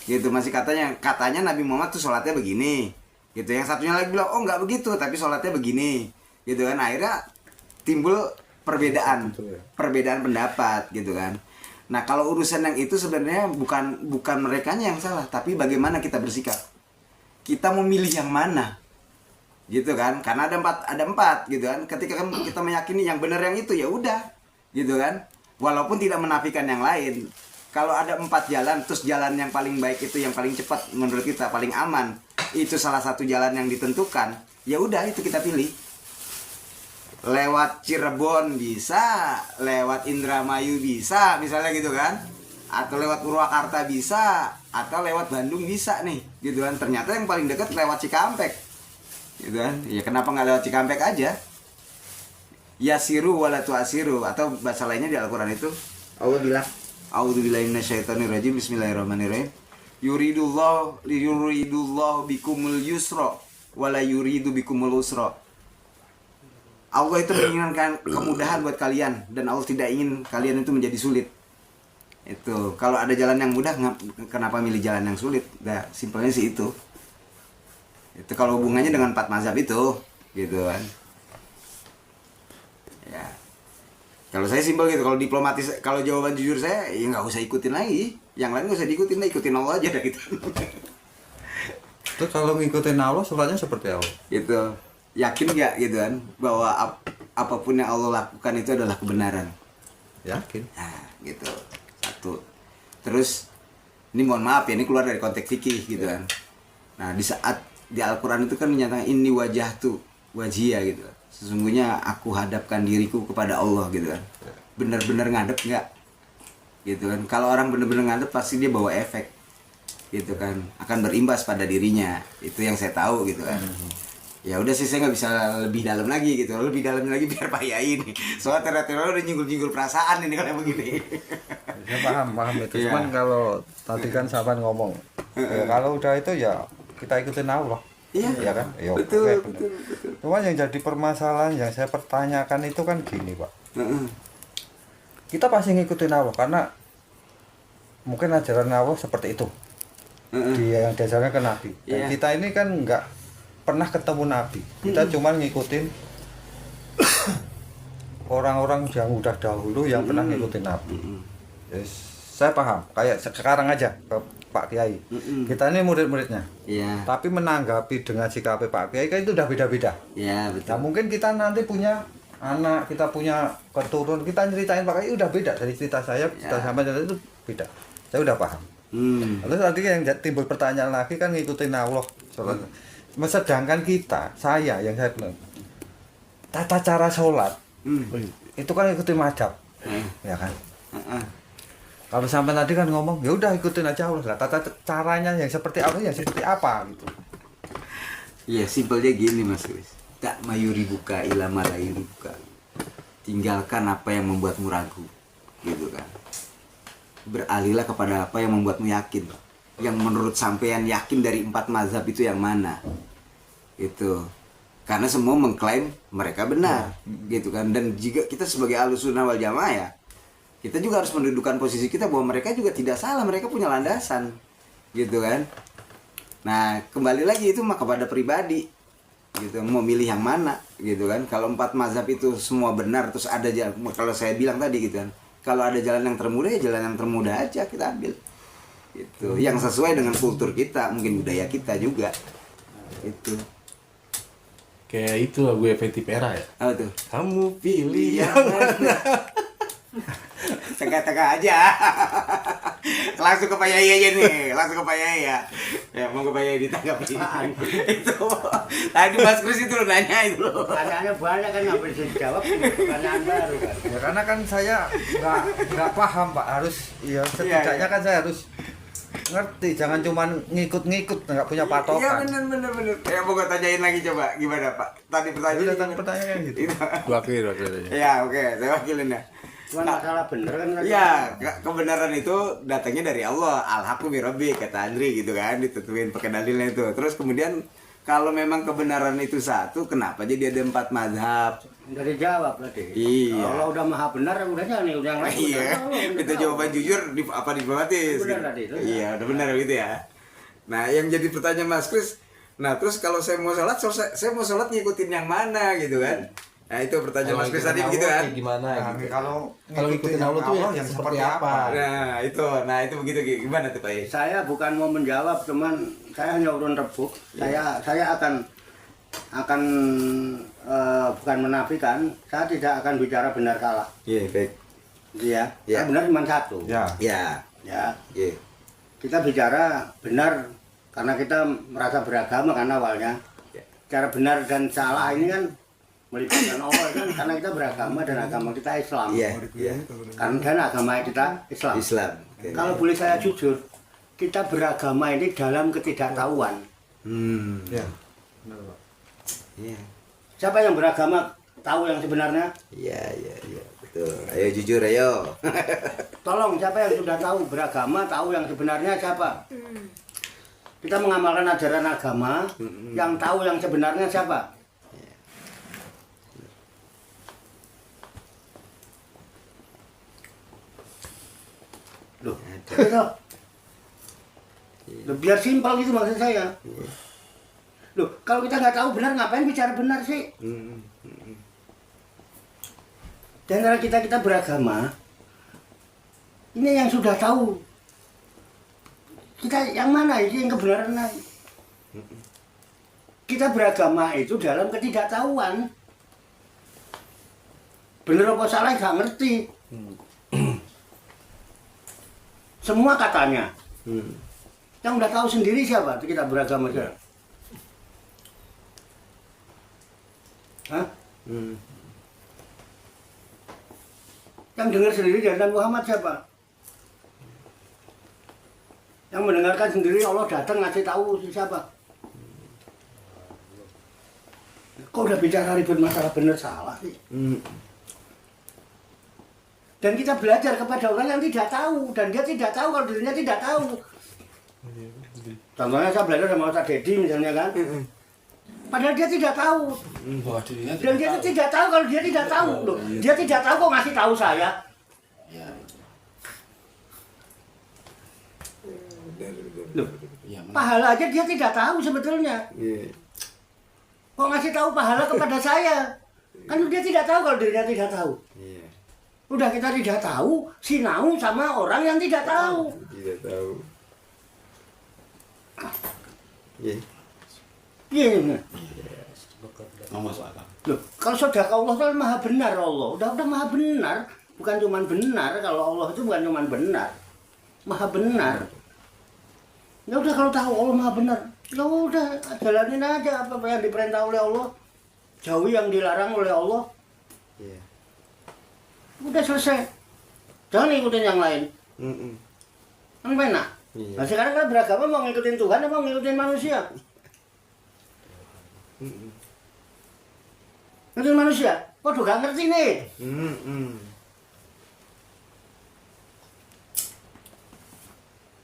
gitu, masih katanya Nabi Muhammad tuh sholatnya begini gitu. Yang satunya lagi bilang oh nggak begitu tapi sholatnya begini gitu kan. Akhirnya timbul perbedaan pendapat gitu kan. Nah kalau urusan yang itu sebenarnya bukan merekanya yang salah, tapi bagaimana kita bersikap, kita memilih yang mana gitu kan. Karena ada empat gitu kan. Ketika kita meyakini yang benar yang itu, ya udah gitu kan, walaupun tidak menafikan yang lain. Kalau ada 4 jalan, terus jalan yang paling baik itu yang paling cepat menurut kita, paling aman, itu salah satu jalan yang ditentukan, ya udah itu kita pilih. Lewat Cirebon bisa, lewat Indramayu bisa misalnya gitu kan, atau lewat Purwakarta bisa, atau lewat Bandung bisa nih gitu kan. Ternyata yang paling dekat lewat Cikampek gitu kan. Ya kenapa nggak lewat Cikampek aja? Yasiru wala tu'asiru, atau bahasa lainnya di Al-Quran itu Allah bilang a'udzubillahi minasyaitonirrajim, bismillahirrahmanirrahim, yuridullah bikumul yusra wala yuridu bikumul usra. Allah itu menginginkan kemudahan buat kalian, dan Allah tidak ingin kalian itu menjadi sulit. Itu kalau ada jalan yang mudah, kenapa milih jalan yang sulit? Nah, simpelnya sih itu. Itu kalau hubungannya dengan 4 mazhab itu gitu kan. Ya. Kalau saya simpel gitu, kalau diplomatis, kalau jawaban jujur saya, ya nggak usah ikutin lagi. Yang lain nggak usah diikutin, ikutin Allah aja dah gitu. Terus kalau ngikutin Allah, sholatnya seperti apa? Gitu. Yakin nggak gitu kan, bahwa apapun yang Allah lakukan itu adalah kebenaran? Yakin. Nah, gitu. Satu. Terus, ini mohon maaf ya, ini keluar dari konteks fikih gitu kan. Nah, di saat di Al-Quran itu kan menyatakan ini wajahtu wajhiyah gitu. Sesungguhnya aku hadapkan diriku kepada Allah gitu kan. Bener-bener ngadep nggak gitu kan. Kalau orang bener-bener ngadep pasti dia bawa efek gitu kan, akan berimbas pada dirinya. Itu yang saya tahu gitu kan. Ya udah sih, saya nggak bisa lebih dalam lagi gitu. Lebih dalam lagi biar Pak Yai ini, soalnya teror udah nyinggul-nyinggul perasaan ini kalau begini. Ya paham itu. Iya. Cuman kalau tadi kan sahabat ngomong, ya, kalau udah itu ya kita ikutin Allah. Iya, Ya kan? Ya, betul, oke, betul. Cuman yang jadi permasalahan yang saya pertanyakan itu kan gini, Pak. Kita pasti ngikutin Allah karena mungkin ajaran Allah seperti itu. Dia yang diajarkan ke Nabi. Dan kita ini kan nggak pernah ketemu Nabi. Kita cuma ngikutin orang-orang yang udah dahulu yang pernah ngikutin Nabi. Yes, saya paham. Kayak sekarang aja ke Pak Kiai. Kita ini murid-muridnya. Iya. Tapi menanggapi dengan sikap Pak Kiai kan itu udah beda-beda. Iya, betul. Nah mungkin kita nanti punya anak, kita punya keturun, kita ceritain Pak Kiai udah beda dari cerita saya, cerita sama cerita itu beda. Saya udah paham. Lalu nanti yang timbul pertanyaan lagi kan ngikutin Allah. Sedangkan kita, saya yang saya bilang, tata cara sholat itu kan ikutin mazhab, ya kan? Kalau sampai tadi kan ngomong, ya udah ikutin aja Allah lah. Tata caranya yang seperti apa, yang seperti apa gitu. Iya, simpelnya gini Mas Kris. Tak mayuri buka ilama layuri buka. Tinggalkan apa yang membuatmu ragu, gitu kan. Beralihlah kepada apa yang membuatmu yakin. Yang menurut sampean yakin dari 4 mazhab itu yang mana? Gitu. Karena semua mengklaim mereka benar, gitu kan. Dan jika kita sebagai Ahlussunnah wal Jamaah ya, kita juga harus mendudukan posisi kita bahwa mereka juga tidak salah, mereka punya landasan, gitu kan. Nah, kembali lagi itu mah kepada pribadi, gitu, mau milih yang mana, gitu kan. Kalau 4 mazhab itu semua benar, terus ada jalan, kalau saya bilang tadi gitu kan, kalau ada jalan yang termudah ya jalan yang termudah aja kita ambil, gitu. Yang sesuai dengan kultur kita, mungkin budaya kita juga, itu. Kayak itu lagu Fenty Pera ya. Apa tuh? Kamu pilih yang Tengah-tengah aja. Langsung ke Pak Yai aja nih, langsung ke Pak Yai ya. Ya mau ke Pak Yai ditanggapi. Itu tadi Mas Kris itu lo nanya itu loh. Pertanyaannya banyak kan nggak bisa dijawab, pertanyaan baru kan. Ya karena kan saya nggak paham Pak, harus ya setidaknya kan saya harus ngerti, jangan cuma ngikut-ngikut nggak punya patokan. Iya benar. Ya mau gue tanyain lagi coba gimana Pak? Tadi pertanyaan gitu. wakil aja. Ya oke, saya wakilin ya. Cuma masalah bener kan. Ya, kebenaran itu datangnya dari Allah. Al-haqqu min rabbik, kata Andri gitu kan, ditentuin pakai dalilnya itu. Terus kemudian kalau memang kebenaran itu satu, kenapa jadi ada 4 mazhab? Udah dijawab tadi. Iya. Allah udah maha benar, udah jangan udah yang lain. Iya. Itu jawaban jujur apa diplomatis? Benar tadi itu. Iya, udah benar gitu ya. Nah, yang jadi pertanyaan Mas Kris, nah terus kalau saya mau sholat ngikutin yang mana gitu kan? Nah itu pertanyaan Mas Kris tadi begitu kan? Gimana gitu. Kalau ngikutin Allah tuh yang seperti apa? Nah itu begitu gimana tuh Pak? Saya bukan mau menjawab, cuman saya hanya urun rebuk. Saya akan bukan menafikan, saya tidak akan bicara benar salah. Iya, baik. Iya. Ya. Benar cuma satu. Ya. Ya. Kita bicara benar karena kita merasa beragama kan awalnya. Cara benar dan salah ini kan melibatkan Allah kan, karena kita beragama dan agama kita Islam. Iya. Karena agama kita Islam. Okay. Kalau boleh saya jujur, kita beragama ini dalam ketidaktahuan. Ya. Iya. Siapa yang beragama tahu yang sebenarnya? Iya, betul. Ayo jujur ayo. Tolong, siapa yang sudah tahu beragama, tahu yang sebenarnya siapa? Kita mengamalkan ajaran agama, yang tahu yang sebenarnya siapa? Loh, biar simpel gitu maksud saya. Loh, kalau kita nggak tahu benar, ngapain bicara benar sih? Dan cara kita beragama, ini yang sudah tahu. Kita yang mana ini yang kebenaran? Kita beragama itu dalam ketidaktahuan. Bener apa salah nggak ngerti. Semua katanya. Yang udah tahu sendiri siapa kita beragama sekarang? Hah? Yang dengar sendiri dari Nabi Muhammad siapa? Yang mendengarkan sendiri Allah datang ngasih tahu siapa? Kok udah bicara ribut masalah benar salah sih? Dan kita belajar kepada orang yang tidak tahu, dan dia tidak tahu kalau dirinya tidak tahu. Contohnya saya belajar sama Ustaz Dedi misalnya kan. Padahal dia tidak tahu. Dan dia tidak tahu kalau dia tidak tahu. Loh, dia tidak tahu kok ngasih tahu saya. Loh, Iya, benar. pahala aja dia tidak tahu sebetulnya. Iya. Kok ngasih tahu pahala kepada saya? Kan dia tidak tahu kalau dirinya tidak tahu. Iya. Udah kita tidak tahu, sinau sama orang yang tidak tahu. Tidak tahu. Iya. Iya. Masuk akal. Loh, kalau sedekah Allah itu maha benar Allah. Udah maha benar, bukan cuma benar. Kalau Allah itu bukan cuma benar, maha benar. Ya udah kalau tahu Allah maha benar, ya udah jalanin aja apa yang diperintah oleh Allah, jauhi yang dilarang oleh Allah. Iya. Udah selesai. Jangan ikutin yang lain. Kan enak. Iya. Nah sekarang kan beragama mau ngikutin Tuhan apa mau ngikutin manusia? Ngikutin manusia? Waduh gak ngerti nih.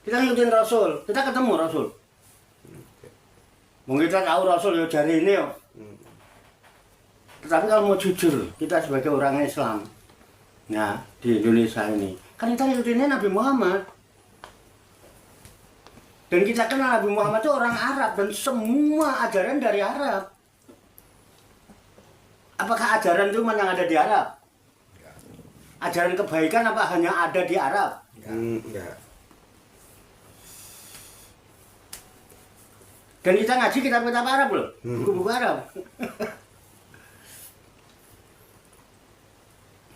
Kita ngikutin Rasul, kita ketemu Rasul. Mungkin kita tahu Rasul ya dari ini ya. Tetapi kalau mau jujur, kita sebagai orang Islam, nah di Indonesia ini, kan kita ngikutinnya Nabi Muhammad. Dan kita kenal Nabi Muhammad itu orang Arab dan semua ajaran dari Arab. Apakah ajaran itu cuma yang ada di Arab? Ajaran kebaikan apa hanya ada di Arab? Enggak. Dan kita ngaji kitab-kitab Arab loh, buku-buku Arab.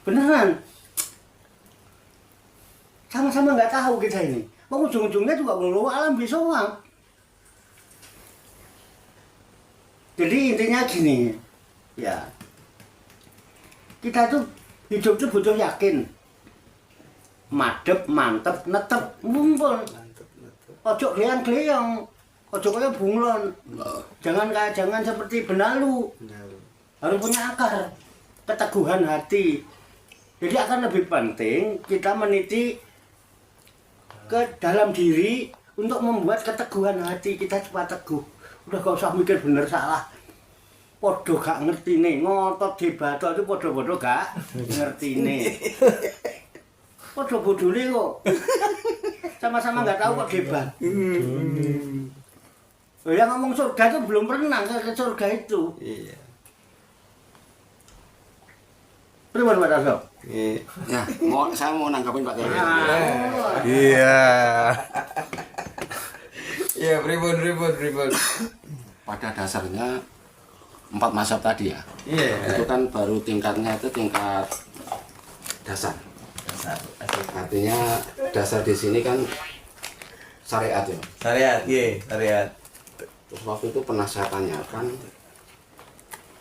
Beneran. Sama-sama nggak tahu kita ini. Mau ujung-ujungnya juga belum alam bisawab. Jadi intinya gini, ya kita tuh hidup tuh butuh yakin, madep, mantep, netep, ngumpul. Ojo gleang-gleang, ojo kayak bunglon. Jangan seperti benalu. Harus punya akar, keteguhan hati. Jadi akan lebih penting kita meniti ke dalam diri untuk membuat keteguhan hati kita cepat teguh. Udah gak usah mikir bener salah. Podo gak ngerti nih, ngotot debato itu podo-podo gak ngerti nih. Podo bodole kok. Sama-sama gak tahu kok debat. Yang ngomong surga itu belum pernah ke surga itu. Iya. Pripun Pak Tarso? Ya, saya mau nanggapin Pak Kiai. Iya. Iya, ribut. Pada dasarnya 4 mazhab tadi ya. Iya. Itu kan baru tingkatnya itu tingkat dasar. Artinya dasar di sini kan syariat ya. Syariat, iya, syariat. Terus waktu itu pernah saya tanyakan,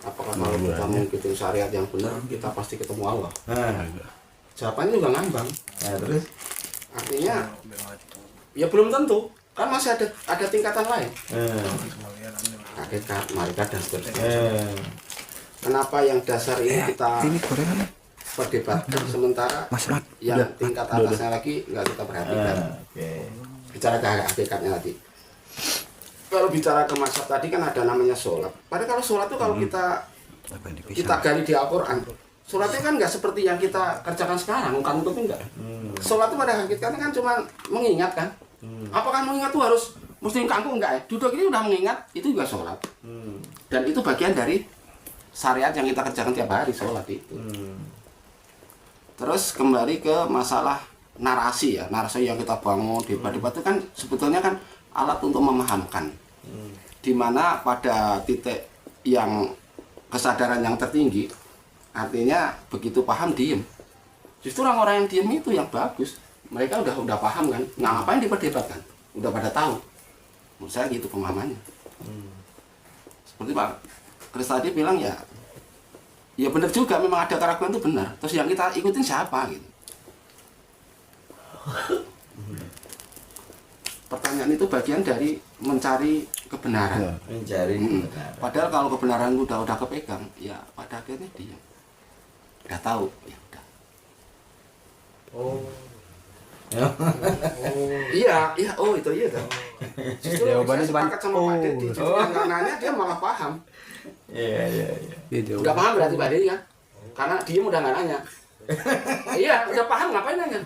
apakah kalau kita mengikuti syariat yang benar, kita pasti ketemu Allah? Jawabannya juga ngambang. Nah, terus Artinya ya belum tentu, kan masih ada tingkatan lain. Hakikat, marikat dan seterusnya. Kenapa yang dasar ini kita perdebatkan sementara yang tingkat atasnya lagi nggak kita perhatikan. Bicara ke hakikatnya tadi. Kalau bicara ke mazhab tadi kan ada namanya sholat. Padahal kalau sholat itu kalau kita gali di Al-Quran, sholatnya kan nggak seperti yang kita kerjakan sekarang, ungkap-ungkap enggak. Sholat itu pada hakikatnya kan cuma mengingat kan. Apakah mengingat itu harus mesti kangkung enggak ya? Duduk ini udah mengingat, itu juga sholat. Dan itu bagian dari syariat yang kita kerjakan tiap hari, sholat itu. Terus kembali ke masalah narasi ya, narasi yang kita bangun, debat-debat itu kan sebetulnya kan alat untuk memahamkan. Dimana pada titik yang kesadaran yang tertinggi, artinya begitu paham diem. Justru orang-orang yang diem itu yang bagus. Mereka udah paham kan, nggak ngapain diperdebatkan, udah pada tahu. Menurut saya gitu pemahamannya. Seperti Pak Kris tadi bilang ya benar juga, memang ada keraguan itu benar. Terus yang kita ikutin siapa gitu. Pertanyaan itu bagian dari mencari kebenaran. Padahal kalau kebenaran udah kepegang, ya pada akhirnya dia udah tahu, ya udah. Iya, itu iya kan. Justru saya sepakat sama Pak Dedi. Justru yang nanya dia malah paham. Iya. Udah paham berarti Pak Dedi kan? Karena dia udah nggak nanya. Iya, udah paham ngapain nanya?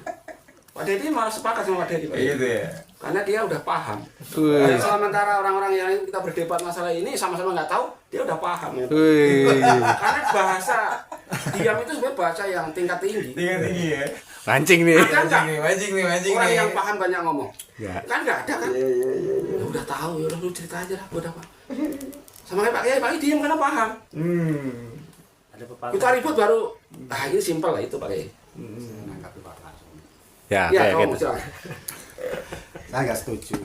Pak Dedi malah sepakat sama Pak Dedi. Pak. Gitu ya. Karena dia udah paham. Dan sementara orang-orang yang kita berdebat masalah ini sama-sama nggak tahu, dia udah paham. Ya. Karena bahasa diam itu sebenarnya bahasa yang tingkat tinggi. Tingkat tinggi ya. Mancing nih. Ada nggak Mancing nih. orang yang paham banyak ngomong? Ya. Kan nggak ada kan? Ya udah tahu, ya udah lu cerita aja lah, udah Pak. Sama kayak Pak Kiai diam karena paham. Ada pepatah. Kita ribut baru, ini simpel lah itu Pak Kiai. Menanggapi Pak langsung. Ya, Ya, kayak kamu gitu. silakan. Saya nggak setuju.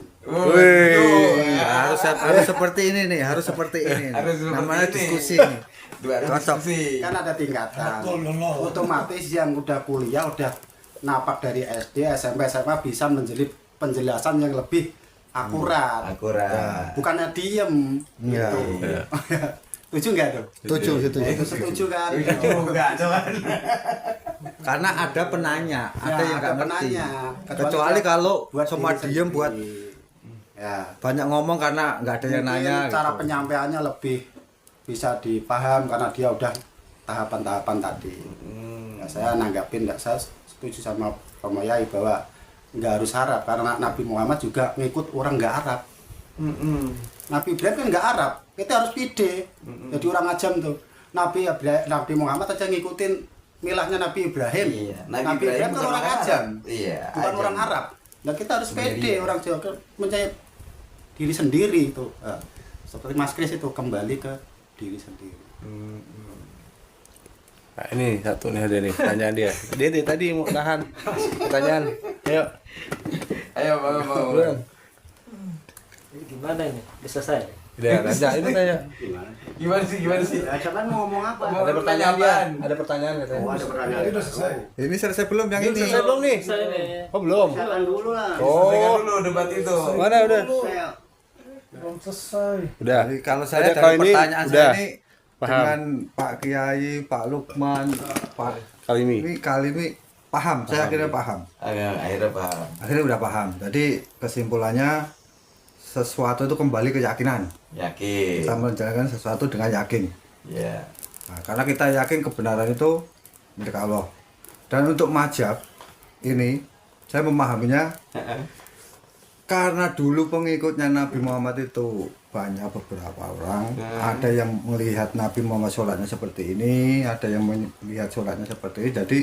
Harus seperti ini nih, harus seperti ini. Harus seperti Namanya ini. diskusi nih. Cocok sih. Kan ada tingkatan. Otomatis yang udah kuliah, udah napak dari SD, SMP, SMA bisa menjadi penjelasan yang lebih akurat. Akurat. Bukannya diem. Iya. Gitu. Setuju nggak tuh? Setuju. Itu setuju kan? Juga, cuman. Karena ada penanya, ada Ya, yang nggak ngerti. penanya. Kecuali kalau buat semua diri diem buat sendiri. Ya. banyak ngomong karena nggak ada yang Mungkin nanya. cara gitu. penyampaiannya lebih bisa dipaham karena dia udah tahapan-tahapan tadi. Ya, saya nanggapin, saya setuju sama Romo Yai bahwa nggak harus Arab karena Nabi Muhammad juga ngikut orang nggak Arab. Nabi Ibrahim kan nggak Arab, kita harus pede. Jadi orang ajam tuh. Nabi Muhammad aja ngikutin milahnya Nabi Ibrahim. Iya. Nabi Ibrahim kan orang ajam, Iya. bukan ajam. orang Arab. Nah kita harus pede, Sendiri. orang Jawa kan mencari diri sendiri itu. Seperti Mas Kris itu kembali ke diri sendiri. Nah, ini satu nih ada nih pertanyaan dia. Dia tadi mau tahan pertanyaan. Ayo. Ayo, mau. Ini gimana ini? Bisa saya? Udah, aja ini tanya. Gimana sih? Ya, siapa mau ngomong apa? Ada pertanyaan dia. Ada pertanyaan katanya. Oh, ada pertanyaan. Ini selesai belum yang ini? Selesai belum nih? Saya ini. Oh, belum. Silakan dulu lah. Selesaikan Oh, dulu debat itu. mana udah? Saya Udah. Jadi kalau saya Udah, dari kalau ini pertanyaan udah. saya ini Paham. dengan Pak Kiai, Pak Lukman, Pak Kali ini. kali ini paham. Saya akhirnya paham. Akhirnya paham. Akhirnya udah paham. Jadi kesimpulannya sesuatu itu kembali ke keyakinan. Yakin. Kita menjalankan sesuatu dengan yakin. Iya. Nah, karena kita yakin kebenaran itu milik Allah. Dan untuk mazhab ini saya memahaminya karena dulu pengikutnya Nabi Muhammad itu banyak beberapa orang. Ada yang melihat Nabi Muhammad sholatnya seperti ini, ada yang melihat sholatnya seperti ini. Jadi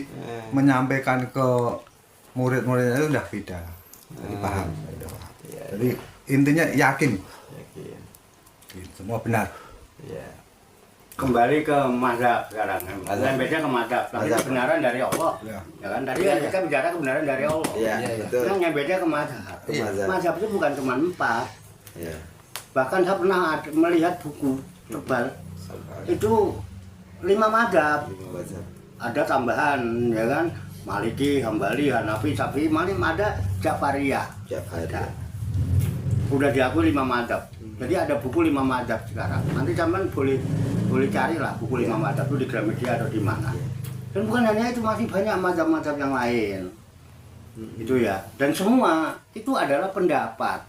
menyampaikan ke murid-muridnya itu sudah beda. Jadi paham. Jadi intinya yakin. Yakin. Semua benar. Iya. kembali ke mazhab sekarang. Yang beda ke mazhab, tapi Mazhab. kebenaran dari Allah. Ya. Ya kan tadi kan kita bicara kebenaran dari Allah. Iya, betul. Yang beda ke mazhab. Ke mazhab. Mazhab itu bukan cuma 4. Iya. Bahkan saya pernah melihat buku tebal itu 5 mazhab. Mazhab. Ada tambahan ya kan, Maliki, Hambali, Hanafi, Syafi'i, Malik, ada Jafariyah. Jafariyah. Udah diakui 5 mazhab. Jadi ada buku 5 mazhab sekarang. Nanti zaman boleh carilah buku 5 mazhab itu di Gramedia atau di mana. Dan bukan hanya itu, masih banyak mazhab-mazhab yang lain. Itu ya. Dan semua itu adalah pendapat.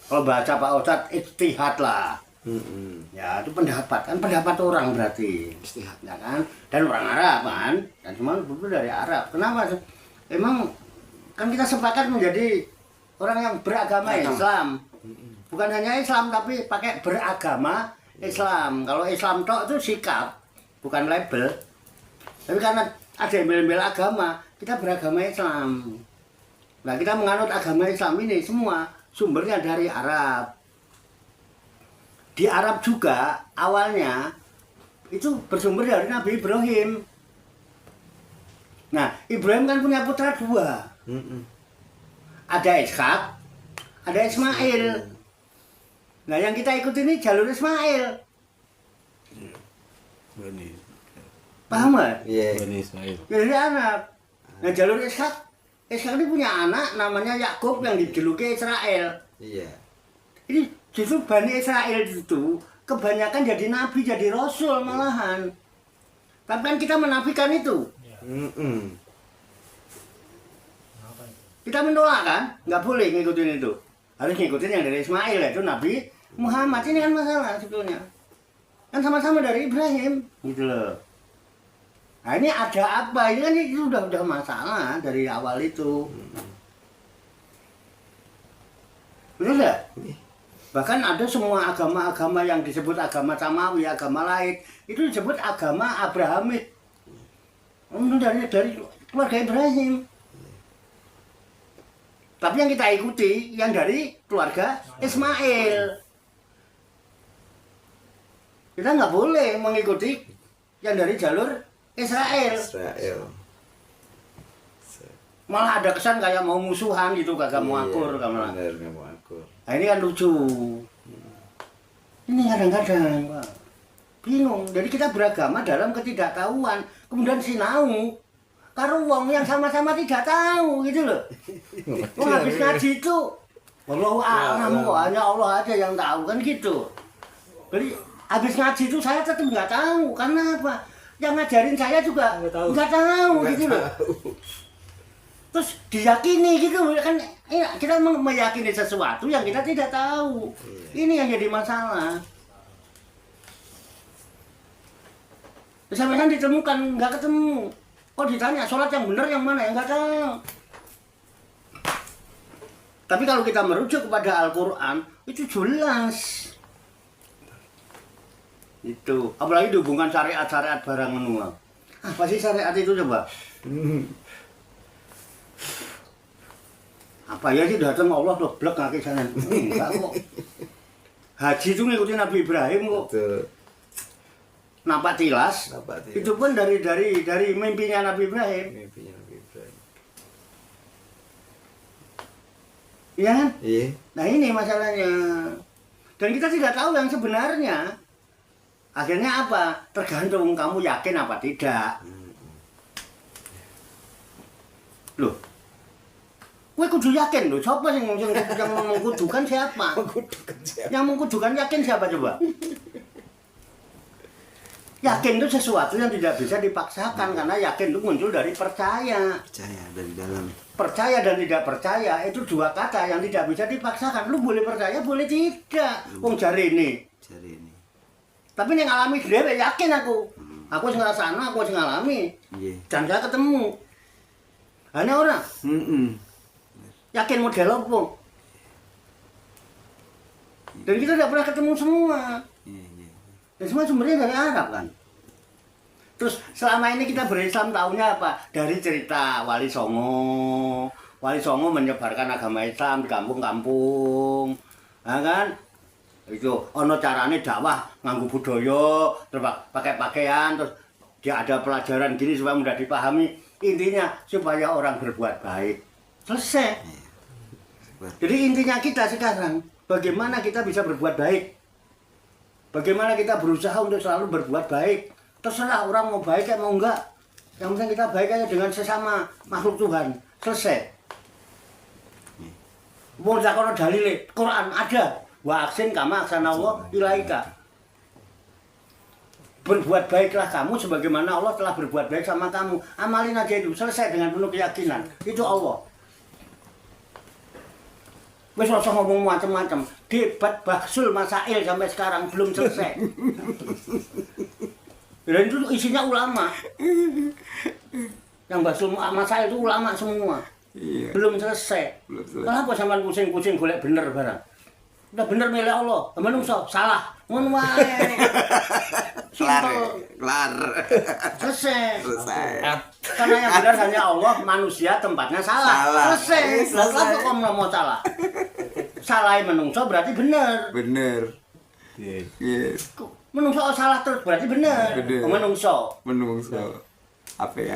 Kalau baca Pak Ustadz, ijtihad lah. Ya itu pendapat, kan pendapat orang berarti. Ijtihad, ya kan? Dan orang Arab kan, dan semua buku dari Arab. Kenapa? Emang kan kita sepakat menjadi orang yang beragama Islam. Bukan hanya Islam tapi pakai beragama Islam. Kalau Islam tok itu sikap, bukan label. Tapi karena ada embel-embel agama, kita beragama Islam. Nah, kita menganut agama Islam ini semua sumbernya dari Arab. Di Arab juga awalnya itu bersumber dari Nabi Ibrahim. Nah, Ibrahim kan punya putra 2. Ada Ishak, ada Ismail. Nah, yang kita ikuti ini jalur Ismail. Paham nggak? Iya. Bani Ismail. Dari Arab. Nah, jalur Ishak ini punya anak namanya Yakub yang dijuluki Israel. Iya. Ini justru Bani Israel itu kebanyakan jadi nabi, jadi rasul malahan. Tapi kan kita menafikan itu. Kita menolak kan? Nggak boleh ngikutin itu. Harus ngikutin yang dari Ismail, yaitu Nabi Muhammad. Ini kan masalah sebetulnya. Kan sama-sama dari Ibrahim, gitu loh. Nah ini ada apa? Ini kan itu udah masalah dari awal itu. Betul nggak? Bahkan ada semua agama-agama yang disebut agama Samawi, agama lain, itu disebut agama Abrahamik. Dari keluarga Ibrahim. Tapi yang kita ikuti yang dari keluarga Ismail. Kita nggak boleh mengikuti yang dari jalur Israel. Malah ada kesan kayak mau musuhan gitu, kagak mau akur. Nah ini kan lucu. Ini kadang-kadang Pak, bingung. Jadi kita beragama dalam ketidaktahuan. Kemudian sinau karo wong yang sama-sama tidak tahu gitu loh. Wong habis ngaji itu wallahu a'lam kok, hanya Allah aja yang tahu kan gitu. Jadi habis ngaji itu saya tetap nggak tahu. Karena apa? Yang ngajarin saya juga nggak tahu gitu loh. Terus diyakini gitu kan, kita meyakini sesuatu yang kita tidak tahu. Ini yang jadi masalah. Sampai kan ditemukan nggak ketemu. Kok ditanya sholat yang benar yang mana, yang nggak tahu. Tapi kalau kita merujuk kepada Al-Quran itu jelas. Itu apalagi dihubungkan syariat barang menua. Apa sih syariat itu coba? Apa ya sih datang Allah doblek kaki sana. Enggak kok. Haji itu ngikutin Nabi Ibrahim kok. Nampak tilas. Itu pun dari mimpinya Nabi Ibrahim. Iya kan? Iya. Nah ini masalahnya. Dan kita tidak tahu yang sebenarnya. Akhirnya apa? Tergantung kamu yakin apa tidak. Loh, gue kudu yakin loh. Siapa yang mengkudukan siapa? Yang mengkudukan yakin siapa coba? Yakin itu sesuatu yang tidak bisa dipaksakan, karena yakin itu muncul dari percaya. Percaya dari dalam. Percaya dan tidak percaya itu dua kata yang tidak bisa dipaksakan. Lu boleh percaya, boleh tidak. Wong jari ini. Tapi yang ngalami dhewe yakin aku. Aku sing ngrasakno, aku sing ngalami. Dan saya ketemu. Hanya orang. Yakin model apa? Dan kita tidak pernah ketemu semua. Dan semua sumbernya dari Arab kan. Terus selama ini kita berislam tahunya apa? Dari cerita Wali Songo. Wali Songo menyebarkan agama Islam di kampung-kampung. Nah kan? Itu ono carane dakwah nganggo budaya, terus pakai pakaian, terus dia ada pelajaran gini supaya mudah dipahami. Intinya supaya orang berbuat baik. Selesai. Jadi intinya kita sekarang bagaimana kita bisa berbuat baik. Bagaimana kita berusaha untuk selalu berbuat baik. Terserah orang mau baik atau mau enggak. Yang penting kita baik aja dengan sesama makhluk Tuhan. Selesai. Wong zakono dalile Quran ada. Wa aksin kama aksanallah ilaika. Berbuat baiklah kamu sebagaimana Allah telah berbuat baik sama kamu. Amalin aja itu, selesai dengan penuh keyakinan. Itu Allah. Wes ora usah ngomong macam-macam. Debat Baksul Masail sampai sekarang belum selesai. Dan itu isinya ulama. Yang Baksul Masail itu ulama semua. Belum selesai. Kenapa sampean pusing-pusing golek bener barang? Udah bener milih Allah, menungso salah, ngono wae. Kelar. Selesai. Karena yang benar hanya Allah, manusia tempatnya salah. Selesai. Lalu kok mau salah? Salahnya menungso berarti bener. Bener. Menungso salah terus berarti bener. Menungso. Ape.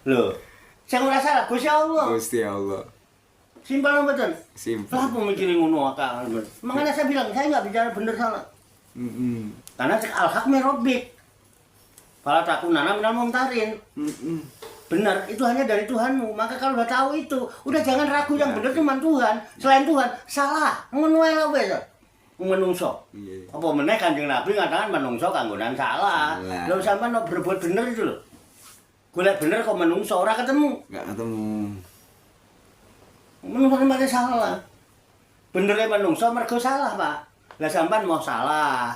Loh, saya ngerasa lah, Gusti Allah. Simpel betul. Simpel. Lah pemikirin ngono akal. Makanya saya bilang saya nggak bicara bener salah. Karena al-haq min rabbik. Fala takunanna minal mumtarin. Benar, itu hanya dari Tuhanmu. Maka kalau udah tahu itu, udah jangan ragu yang benar cuma Tuhan. Selain Tuhan, salah. Ngono wae lah wes. Menungso. Apa meneh Kanjeng Nabi ngatakan menungso kanggonan salah. Lha sampean berbuat bener itu lho. Golek bener kok menungso ora ketemu. Enggak ketemu. Menungso tempatnya salah. Benernya menungso mergo salah, Pak. Lah sampean mau salah.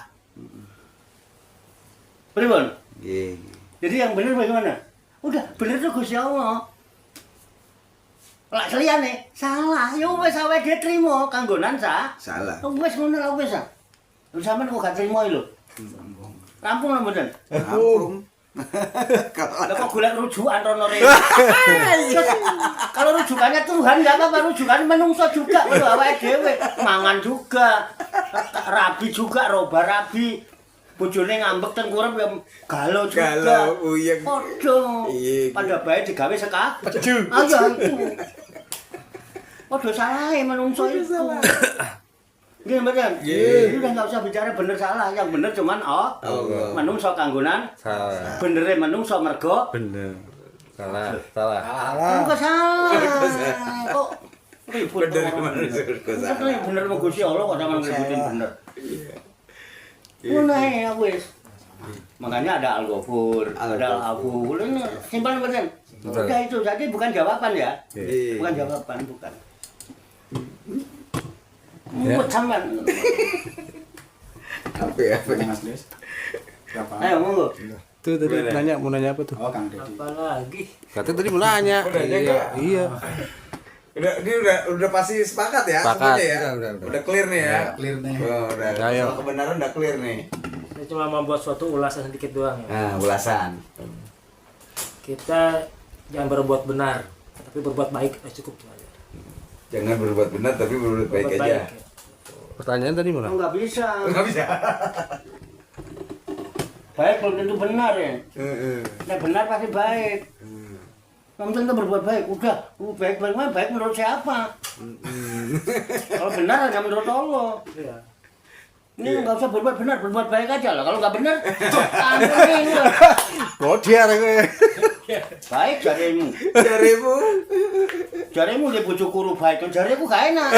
Pripun? Nggih. Jadi yang bener bagaimana? Udah bener tuh Gusti Allah. Lah seliyane salah, ya wis awake trimo kanggonan Salah. Wis ngono lah wis. Lu sampean kok gak trimo lho. Rampung lah mboten. Rampung. Lah kok golek rujukan rono rene. Kalau rujukannya Tuhan enggak apa-apa, rujukannya menungso juga lho awake dhewe. Mangan juga. Rabi juga, roba rabi. Bojone ngambek tengkurep ya galau juga. Galau, uyeng. Padha. Iya. Pada bae digawe sekak. Ayo itu. Padha salahe menungso itu. Nggih, mboten? Nggih. Udah enggak usah bicara bener salah, yang bener cuman Allah. menungso kanggonan. Salah. Benere menungso mergo Bener. Salah. kok salah. Kok ribut Bener orang. manusia salah. Bener mau Gusti Allah kok sampean ngributin bener. Ngono ae wis. Makanya ada Al-Ghafur, ada Al-Afu. Ini simpel bener. Udah itu, jadi bukan jawaban ya. Iya. Bukan jawaban, bukan. Mumet sampean. Apa? Mas Des. Berapa? Ayo monggo. Tuh tadi mau nanya apa tuh? Oh, Kang Dedi. Apalagi Katanya tadi mau nanya. Iya. Ini udah pasti sepakat ya Sepakat. semuanya ya. Udah clear nih ya. Clear nih. Oh, udah. Ayo. Soal kebenaran udah clear nih. saya cuma membuat suatu ulasan sedikit doang ya. Nah, ulasan. Kita jangan berbuat benar, tapi berbuat baik cukup. Jangan berbuat benar tapi berbuat baik Berbuat aja. ya. Pertanyaan tadi mana? Enggak bisa. Enggak bisa. Baik belum tentu benar ya. Heeh. Nek benar pasti baik. Kamu tentu berbuat baik, udah, baik bagaimana baik menurut siapa? Kalau benar hanya menurut Allah. Iya. Ini nggak usah berbuat benar, berbuat baik aja lah. Kalau nggak benar, aneh. Godiar gue. Baik jarimu, jarimu dia bujuk kuru baik, kan jarimu gak enak.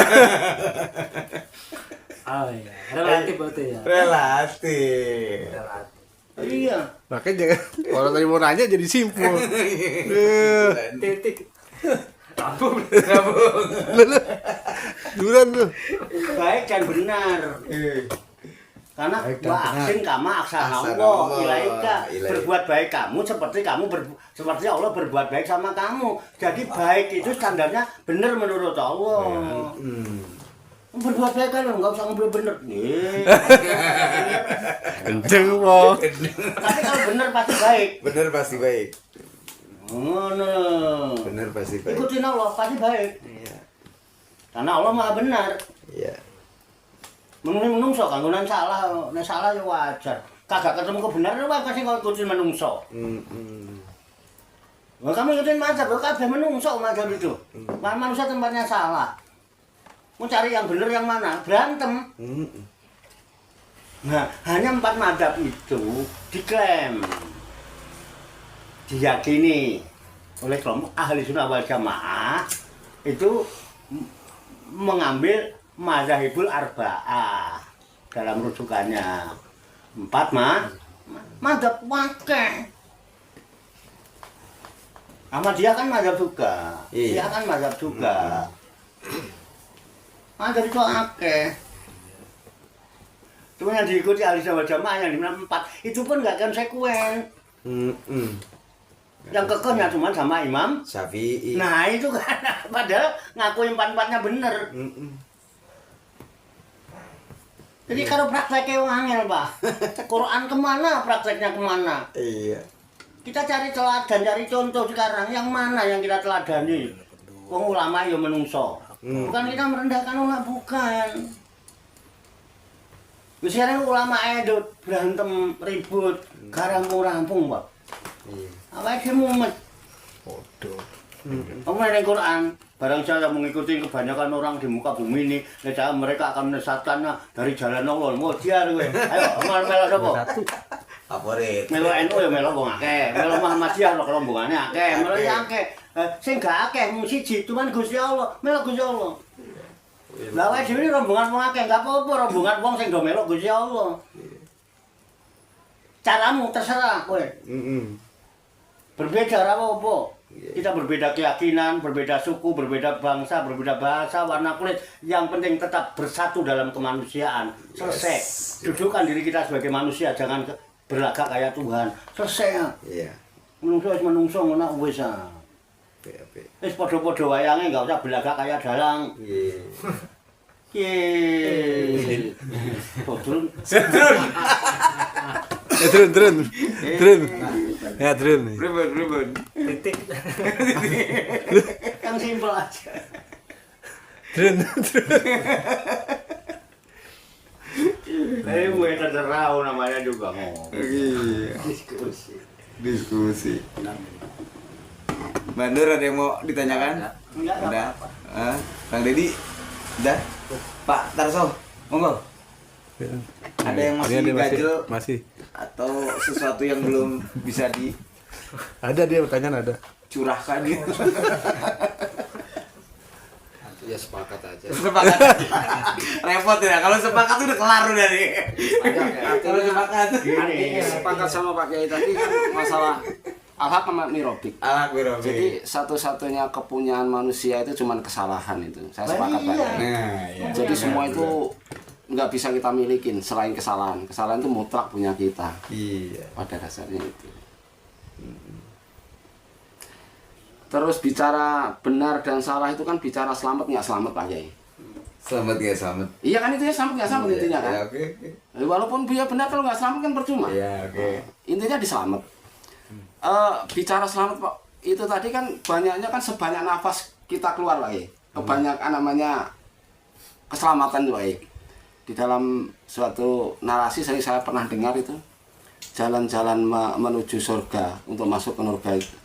Oh iya, relatif berarti ya. Relatif. Iya. Makanya jangan orang tadi mau nanya jadi simpul. Titik. Duran tuh. Baik dan benar. Karena Baik dan wa benar. aksin kama aksana Aksana Allah Allah, ilaika. ilaika. Berbuat baik kamu seperti seperti Allah berbuat baik sama kamu. Jadi baik itu standarnya benar menurut Allah. Berbuat baik kan nggak usah ngobrol bener. Nih. Kenceng kok. Tapi kalau bener pasti baik. Benar pasti baik. Ngono. Benar pasti baik. Ikutin Allah pasti baik. Iya. Karena Allah Maha benar. Iya. Menungso kanggonan salah, nek salah ya wajar. Kagak ketemu kebenaran wae pasti kau ikutin menungso. Wah, kamu ikutin mazhab, kabeh menungso mazhab itu. Manusia tempatnya salah. Mau cari yang benar yang mana? Berantem. Nah, hanya 4 mazhab itu diklaim, diyakini oleh kelompok ahli sunnah wal jamaah itu mengambil mazhabul arba'ah dalam rujukannya 4 mazhab wakeh. Ahmadiyah kan mazhab juga, Iya. dia kan mazhab juga. Mazhab itu akeh. Cuma yang diikuti ahli sunnah wal jamaah yang 4 itu pun nggak konsekuen. Yang kekehnya cuma sama Imam Syafi'i. Nah itu kan padahal ngakuin 4-4-nya bener. Jadi kalau prakteknya angel Pak, Quran kemana, prakteknya kemana? Iya. Kita cari teladan, cari contoh sekarang yang mana yang kita teladani. Wong ulama ya menungso. Bukan kita merendahkan ulama, bukan. Misalnya ulama edut berantem ribut, garang rampung Pak. Iya. Apa dia mumet? Bodoh. Kamu main Quran, barang saya mengikuti kebanyakan orang di muka bumi ini, saya mereka akan menyesatkannya dari jalan Allah. Mau dia gue, ayo, kamu melo siapa? Favorit. Melo NU ya melo wong akeh, melo Muhammadiyah lo rombongane akeh, melo ya akeh. Sing gak akeh mung siji, cuman Gusti Allah, melo Gusti Allah. Lah wae dhewe rombongan wong akeh, gak apa-apa rombongan wong sing do melo Gusti Allah. Caramu terserah kowe. Berbeda ora apa-apa. Kita berbeda keyakinan, berbeda suku, berbeda bangsa, berbeda bahasa, warna kulit. Yang penting tetap bersatu dalam kemanusiaan. Selesai. Dudukkan diri kita sebagai manusia, jangan berlagak kayak Tuhan. Selesai ya. Iya. Menungso wis menungso ngono wis ah. Apik. Wis padha-padha wayange enggak usah berlagak kayak dalang. Iya. Ye. Bodron. Drun. Ya drun. Ribun. Titik. Yang simpel aja. Drun. Gue terserah namanya juga ngomong. Iya. Diskusi. Mbak Nur ada yang mau ditanyakan? Enggak. Udah. Kang Deddy? Udah. Pak Tarso, monggo. Ada yang masih Ini ganjel masih. atau sesuatu yang belum bisa Ada dia pertanyaan ada. dicurahkan gitu? Ya sepakat aja. Sepakat. Repot ya. Kalau sepakat udah kelar udah nih. Kalau sepakat. Sepakat sama Pak Kiai tadi kan masalah al-haq sama mirobik. Alak Birobi. Jadi satu-satunya kepunyaan manusia itu cuma kesalahan itu. Saya sepakat Pak Kiai. Nah, ya. Jadi semua itu nggak bisa kita milikin selain kesalahan. Kesalahan itu mutlak punya kita. Iya. Pada dasarnya itu. Terus bicara benar dan salah itu kan bicara selamat nggak selamat Pak Kiai. Selamat ya selamat. Iya kan itu ya selamat nggak selamat intinya kan. Ya, oke. Walaupun dia benar kalau nggak selamat kan percuma. Iya, oke. Intinya diselamat. Bicara selamat Pak, itu tadi kan banyaknya kan sebanyak nafas kita keluar Pak Kiai. Kebanyakan namanya keselamatan Pak Kiai. Di dalam suatu narasi saya pernah dengar itu jalan-jalan menuju surga untuk masuk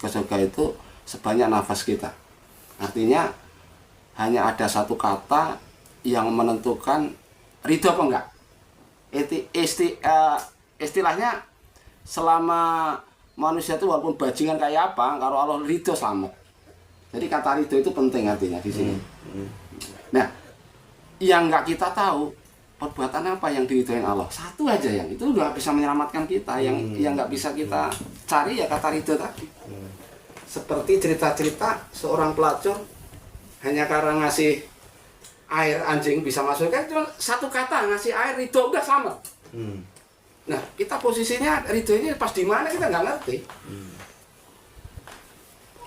ke surga itu sebanyak nafas kita. Artinya hanya ada satu kata yang menentukan ridho apa enggak. Istilahnya selama manusia itu walaupun bajingan kayak apa, kalau Allah ridho selamat. Jadi kata ridho itu penting artinya di sini. Nah, yang enggak kita tahu perbuatan apa yang diridhoin Allah. Satu aja yang itu udah bisa menyelamatkan kita. Yang nggak bisa kita cari ya kata ridho tadi. Seperti cerita-cerita seorang pelacur hanya karena ngasih air anjing bisa masuk kan cuma satu kata ngasih air ridho udah selamat. Nah kita posisinya ridho ini pas di mana kita nggak ngerti.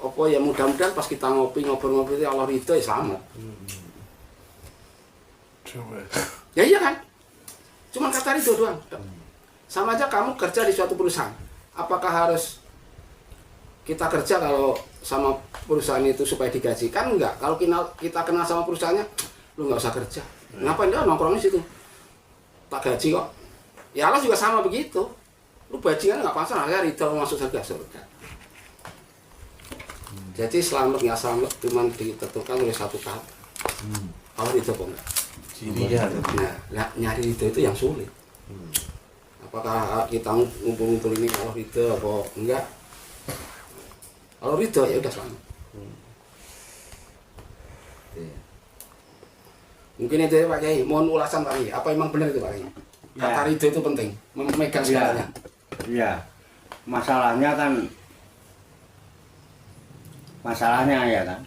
Apa ya mudah-mudahan pas kita ngobrol-ngobrol itu Allah ridho ya selamat. Ya iya kan? Cuma kata ridho doang. Sama aja kamu kerja di suatu perusahaan. Apakah harus kita kerja kalau sama perusahaan itu supaya digaji? Kan enggak. Kalau kita kenal sama perusahaannya, lu nggak usah kerja. Ngapain dia nongkrong di situ? Tak gaji kok. Ya Allah juga sama begitu. Lu bajingan nggak pasang, harga ridho masuk surga. Jadi selamat nggak selamat cuma ditentukan oleh satu kata. Allah ridho kok enggak? Nah, nyari ridho itu yang sulit. Apakah kita ngumpul-ngumpul ini kalau ridho apa enggak? Kalau ridho ya udah selamat. Mungkin itu ya Pak Kiai, mohon ulasan Pak Kiai. Apa emang benar itu Pak Kiai? Kata ridho itu penting, memegang segalanya. Iya. Masalahnya ya kan.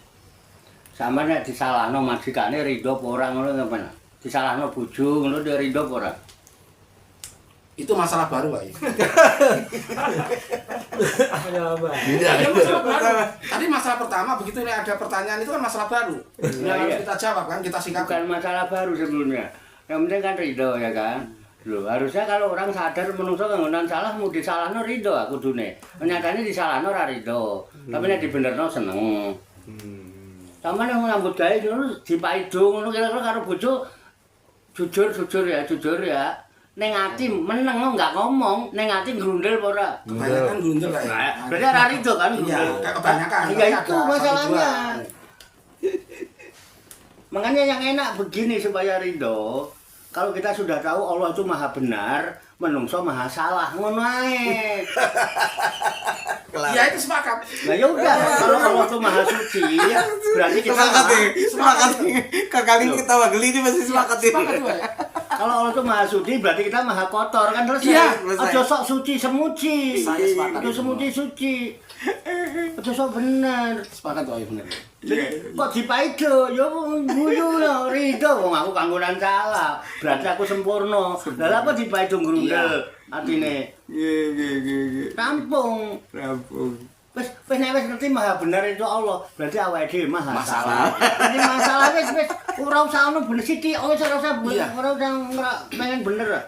Sama nek disalahno majikane ridho apa ora ngono ngene. Disalahno bojo ngono dia ridho apa ora? Itu masalah baru Pak Kiai. Masalah baru. Ya, masalah baru. Tadi masalah pertama begitu ini ada pertanyaan itu kan masalah baru. Yang harus kita jawab kan, kita singkat. Bukan masalah baru sebelumnya. Yang penting kan ridho ya kan. Loh, harusnya kalau orang sadar menungso kanggonan salah mau disalahno ridho aku kudune. Nyatane disalahno ora ridho. Tapi nek dibenerno seneng. Sampeyan yang nyambut gawe ngono dipaido ngono kira-kira karo bojo jujur ya. Ning ati meneng enggak ngomong, ning ati grundel apa ora? Kebanyakan grundel Pak Kiai. Berarti ora ridho kan? Iya, kebanyakan. Ya itu masalahnya. Makanya yang enak begini supaya ridho. Kalau kita sudah tahu Allah itu maha benar, menungso maha salah, ngono ae. Ya itu sepakat. Nah ya udah, kalau Allah itu maha suci, berarti kita Sepakat. Kali kita geli ini masih sepakat ini. Sepakat Pak. kalau Allah itu maha suci, berarti kita maha kotor kan terus. Iya, Aja sok suci semuci. Saya sepakat. Aja semuci suci. Aja sok bener. Sepakat kok ya bener. Kok dipaido, ya guyu lho, rido wong aku kanggonan salah. Berarti aku sempurna. Lah apa dipaido grundel atine? Nggih. Rampung. Wis nek wis ngerti maha bener itu Allah, berarti awake dhewe maha salah. Jadi masalah wis ora usah ono bener sithik, ora usah ora usah pengen bener.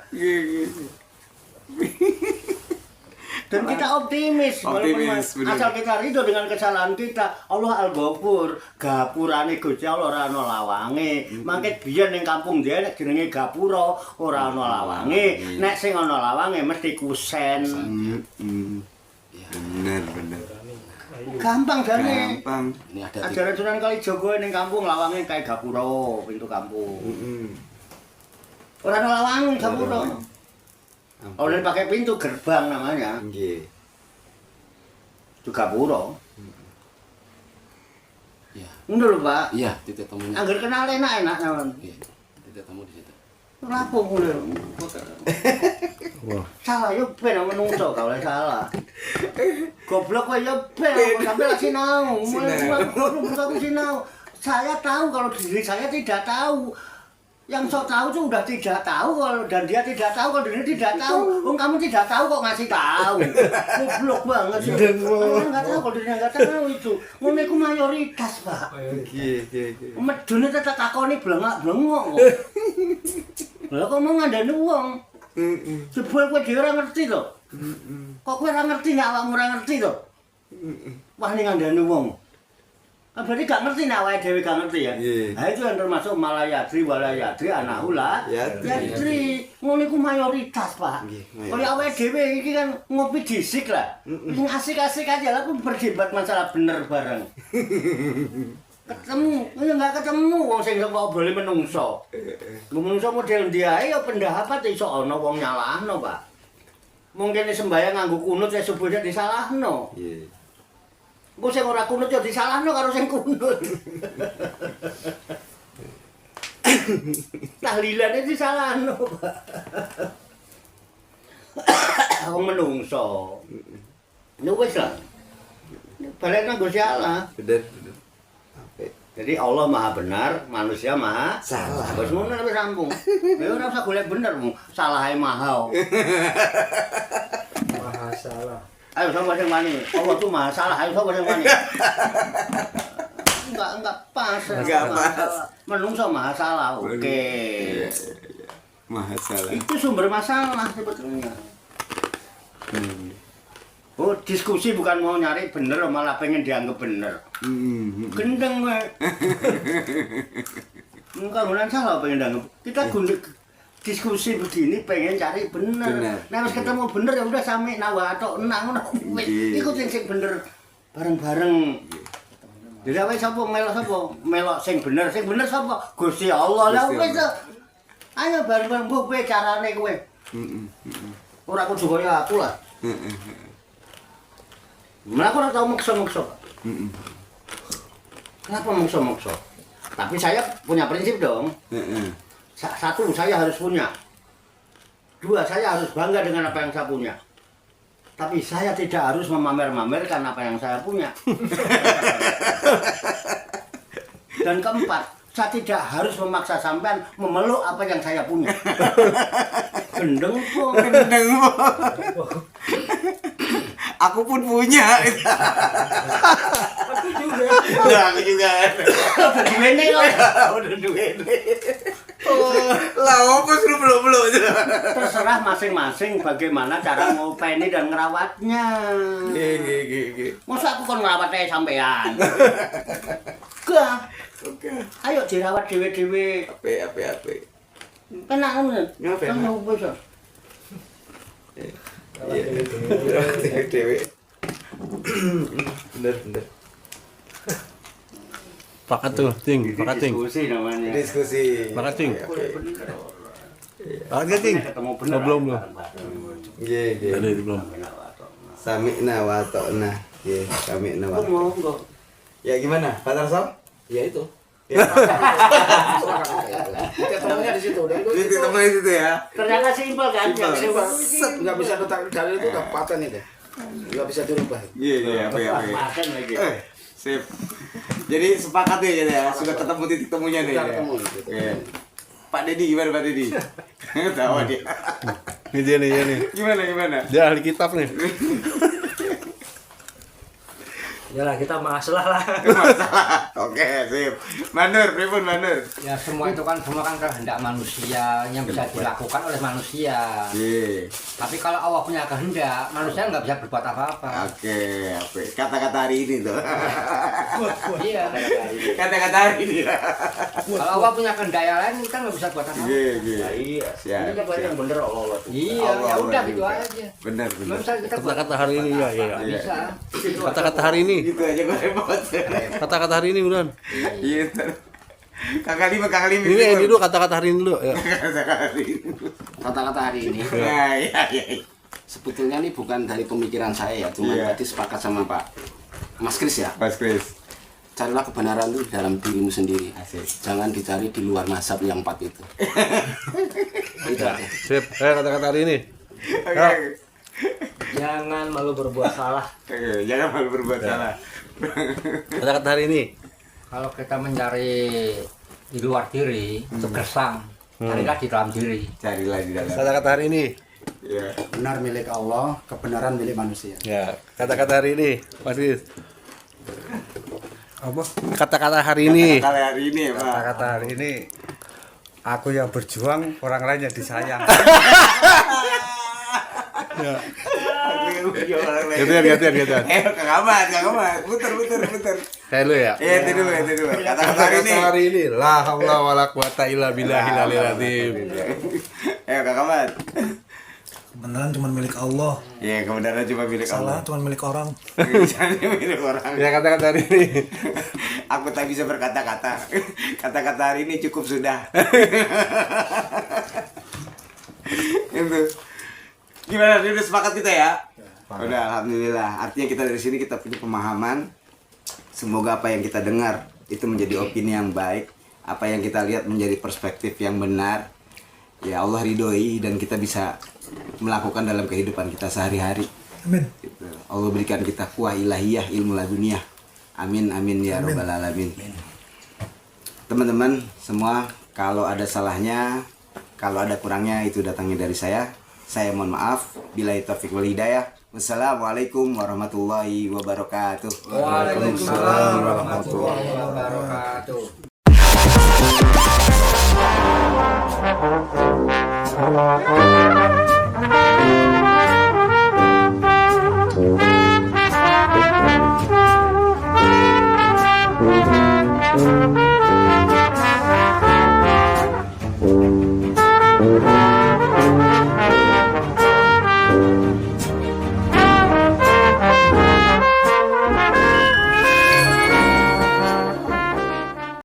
Dan kita optimis, walaupun asal kita ridho dengan kesalahan kita. Allah Al-Ghafur, gapurane Gusti Allah ora ana lawange. Mangke biyen ning kampung dia nek jenenge gapura ora ana lawange. Nek sing ana lawange mesti kusen. Bener. Gampang jane. Gampang. Ini ada Ajaran Sunan Kalijaga ning kampung lawange kae gapura pintu kampung. Ora ana lawange gapura. Oleh pakai pintu gerbang namanya. Nggih. Itu gapura. Iya. Ngono lho, Pak. Iya, titik temunya. Angger kenal enak-enak nawan. Iya, titik temu di situ. Rampung lho. Salah yo ben menungso gak oleh salah. Goblok kowe yo ben sampe lagi sinau. Aku sinau. Saya tahu kalau diri saya tidak tahu. Yang sok tahu itu udah tidak tahu kalau dan dia tidak tahu kalau diri tidak tahu. Wong kamu tidak tahu kok ngasih tahu. Goblok banget sih. Orang enggak tahu kalau dirinya enggak tahu itu. Ngono iku mayoritas, Pak. Nggih. Medune tetep takoni blengak-blengok kok. Lah kok mau ngandani wong. Jebul kowe dhewe ora ngerti to. Kok kowe ora ngerti nek awakmu ora ngerti to. Wah ning ngandani wong. Kan berarti gak ngerti nek awake dhewe gak ngerti ya. Nah itu yang termasuk malayadri walayadri anahula. Yadri ngono iku mayoritas, Pak. Kaya awake dhewe iki kan ngopi disik lah. Sing asik-asik aja lah berdebat masalah bener bareng. Ketemu, ya enggak ketemu wong sing kok boleh menungso. Menungso model ndi ae ya pendapat iso ana wong nyalahno, Pak. Mungkin sembahyang nganggo kunut ya subuhnya disalahno. Nggih. Engko sing ora kunut ya disalahno karo sing kunut. Tahlilane disalahno, Pak. Aku menungso. Ya wis lah. Balik nang Gusti Allah. Bener. Jadi Allah Maha benar, manusia Maha salah. Wis ngono wis rampung. Ya ora usah golek bener, salahe maha. Maha salah. Ayo sapa sing wani? Allah tuh Maha salah, ayo sapa sing wani? Enggak pas. Enggak pas. Menungso Maha salah. Oke. Maha salah. Itu sumber masalah sebetulnya. Oh, diskusi bukan mau nyari bener, malah pengen dianggap bener. Gendeng we. Enggak benar salah pengen dianggap. Kita diskusi begini pengen cari bener. Nah, harus ketemu bener ya udah sami nawa atau enang ngono. Ikut sing bener bareng-bareng. Jadi awake sapa melok sapa? Melok sing bener sapa? Gusti Allah. Lah wis. Ayo bareng-bareng mbok kowe carane kowe. Ora kudu kaya aku lah. Malah aku ora tau maksa-maksa. Kenapa maksa-maksa? Tapi saya punya prinsip dong. Satu, saya harus punya. Dua, saya harus bangga dengan apa yang saya punya. Tapi saya tidak harus memamer-mamerkan apa yang saya punya. Dan keempat, saya tidak harus memaksa sampean memeluk apa yang saya punya. Gendeng po. Aku pun punya. Aku juga. Aku juga. Udah duwene kok. Udah duwene. Lah opo suruh belum. Terserah masing-masing bagaimana cara ngopeni dan ngerawatnya. Nggih. Masa aku kon ngerawat ae sampean. Gak. Oke. Ayo dirawat dhewe-dhewe. Apik. Penak ngono. Ngapa? Kan wis. Dewe. Bener. Pakat tuh, Ting. Diskusi namanya. Diskusi. Pakat, Ting. Oke. Pakat gak, Ting? Ketemu bener. Belum. Nggih. Ada belum. Sami'na wa ta'na. Nggih, sami'na wa ta'na. Monggo. Ya gimana? Pak Tarsam? Ya itu. Titik temunya di situ. Titik temunya di situ ya. Ternyata simpel kan? Enggak bisa dari itu udah paten itu. Nggak bisa dirubah. Iya, apa ya. Makan lagi. Sip. Jadi sepakat ya gitu ya, sudah ketemu titik temunya nih. Sudah Ya. ketemu gitu. Oke. Pak Dedi gimana Pak Dedi? Tahu dia. Ini dia nih. Gimana? Dia ahli kitab nih. Yalah kita masalah lah. Masalah. Oke, sip. Mandur, pripun Mandur? Ya semua itu kan kehendak manusia yang bisa dilakukan oleh manusia. Iya. Tapi kalau Allah punya kehendak, manusia nggak bisa berbuat apa-apa. Oke, apa? Kata-kata hari ini tuh. Iya. Kata-kata hari ini. Kalau Allah punya kehendak yang lain, kita nggak bisa buat apa-apa. Iya. Iya. Siap. Ini kan yang bener Allah. Iya, Allah, ya udah Allah gitu juga. aja. Benar. Nggak bisa kita buat Kata-kata hari ini ya. nggak bisa. Kata-kata hari ini. Gitu aja gue repot. Kata-kata hari ini beneran. Iya. Kakak lima. Ini dulu kata-kata hari ini dulu ya. Kata-kata hari ini. Kata-kata hari ini Nah, iya. sebetulnya ini bukan dari pemikiran saya ya, cuma Iya. tadi sepakat sama Pak Mas Kris ya. Mas Kris. Carilah kebenaran itu dalam dirimu sendiri. Asik. Jangan dicari di luar mazhab yang 4 itu. Itu aja. Sip. Kata-kata hari ini. Oke. Jangan malu berbuat salah. Oke, jangan malu berbuat salah. Kata-kata hari ini. Kalau kita mencari di luar diri, itu gersang. Carilah di dalam diri. Carilah di dalam. Kata-kata hari ini. Iya. Benar milik Allah, kebenaran milik manusia. Ya. Kata-kata hari ini. Mas Riz. Apa? Kata-kata hari ini. Kata hari ini, Pak. Kata-kata hari ini, aku yang berjuang, orang lain yang disayang. Ya. Gantian. Gantian. Kang Ahmad. Puter. Saya dulu ya. Itu dulu. Kata-kata hari ini. Kata hari ini. La haula wala quwata illa billahil aliyil azim. Kang Ahmad. Kebenaran cuma milik Allah. Iya, kebenaran cuma milik Salah Allah. cuma milik orang. Jangan milik orang. Ya kata-kata hari ini. Aku tak bisa berkata-kata. Kata-kata hari ini cukup sudah. Itu. Gimana? Udah sepakat kita ya? Udah, alhamdulillah. Artinya kita dari sini kita punya pemahaman. Semoga apa yang kita dengar itu menjadi opini yang baik. Apa yang kita lihat menjadi perspektif yang benar. Ya Allah ridhoi dan kita bisa melakukan dalam kehidupan kita sehari-hari. Amin. Gitu. Allah berikan kita kuah ilahiyah, ilmu laduniah. Amin ya rabbal alamin. Teman-teman semua, kalau ada salahnya, kalau ada kurangnya itu datangnya dari saya. Saya mohon maaf. Billahi taufiq wal hidayah. Wassalamualaikum warahmatullahi wabarakatuh. Waalaikumsalam warahmatullahi wabarakatuh.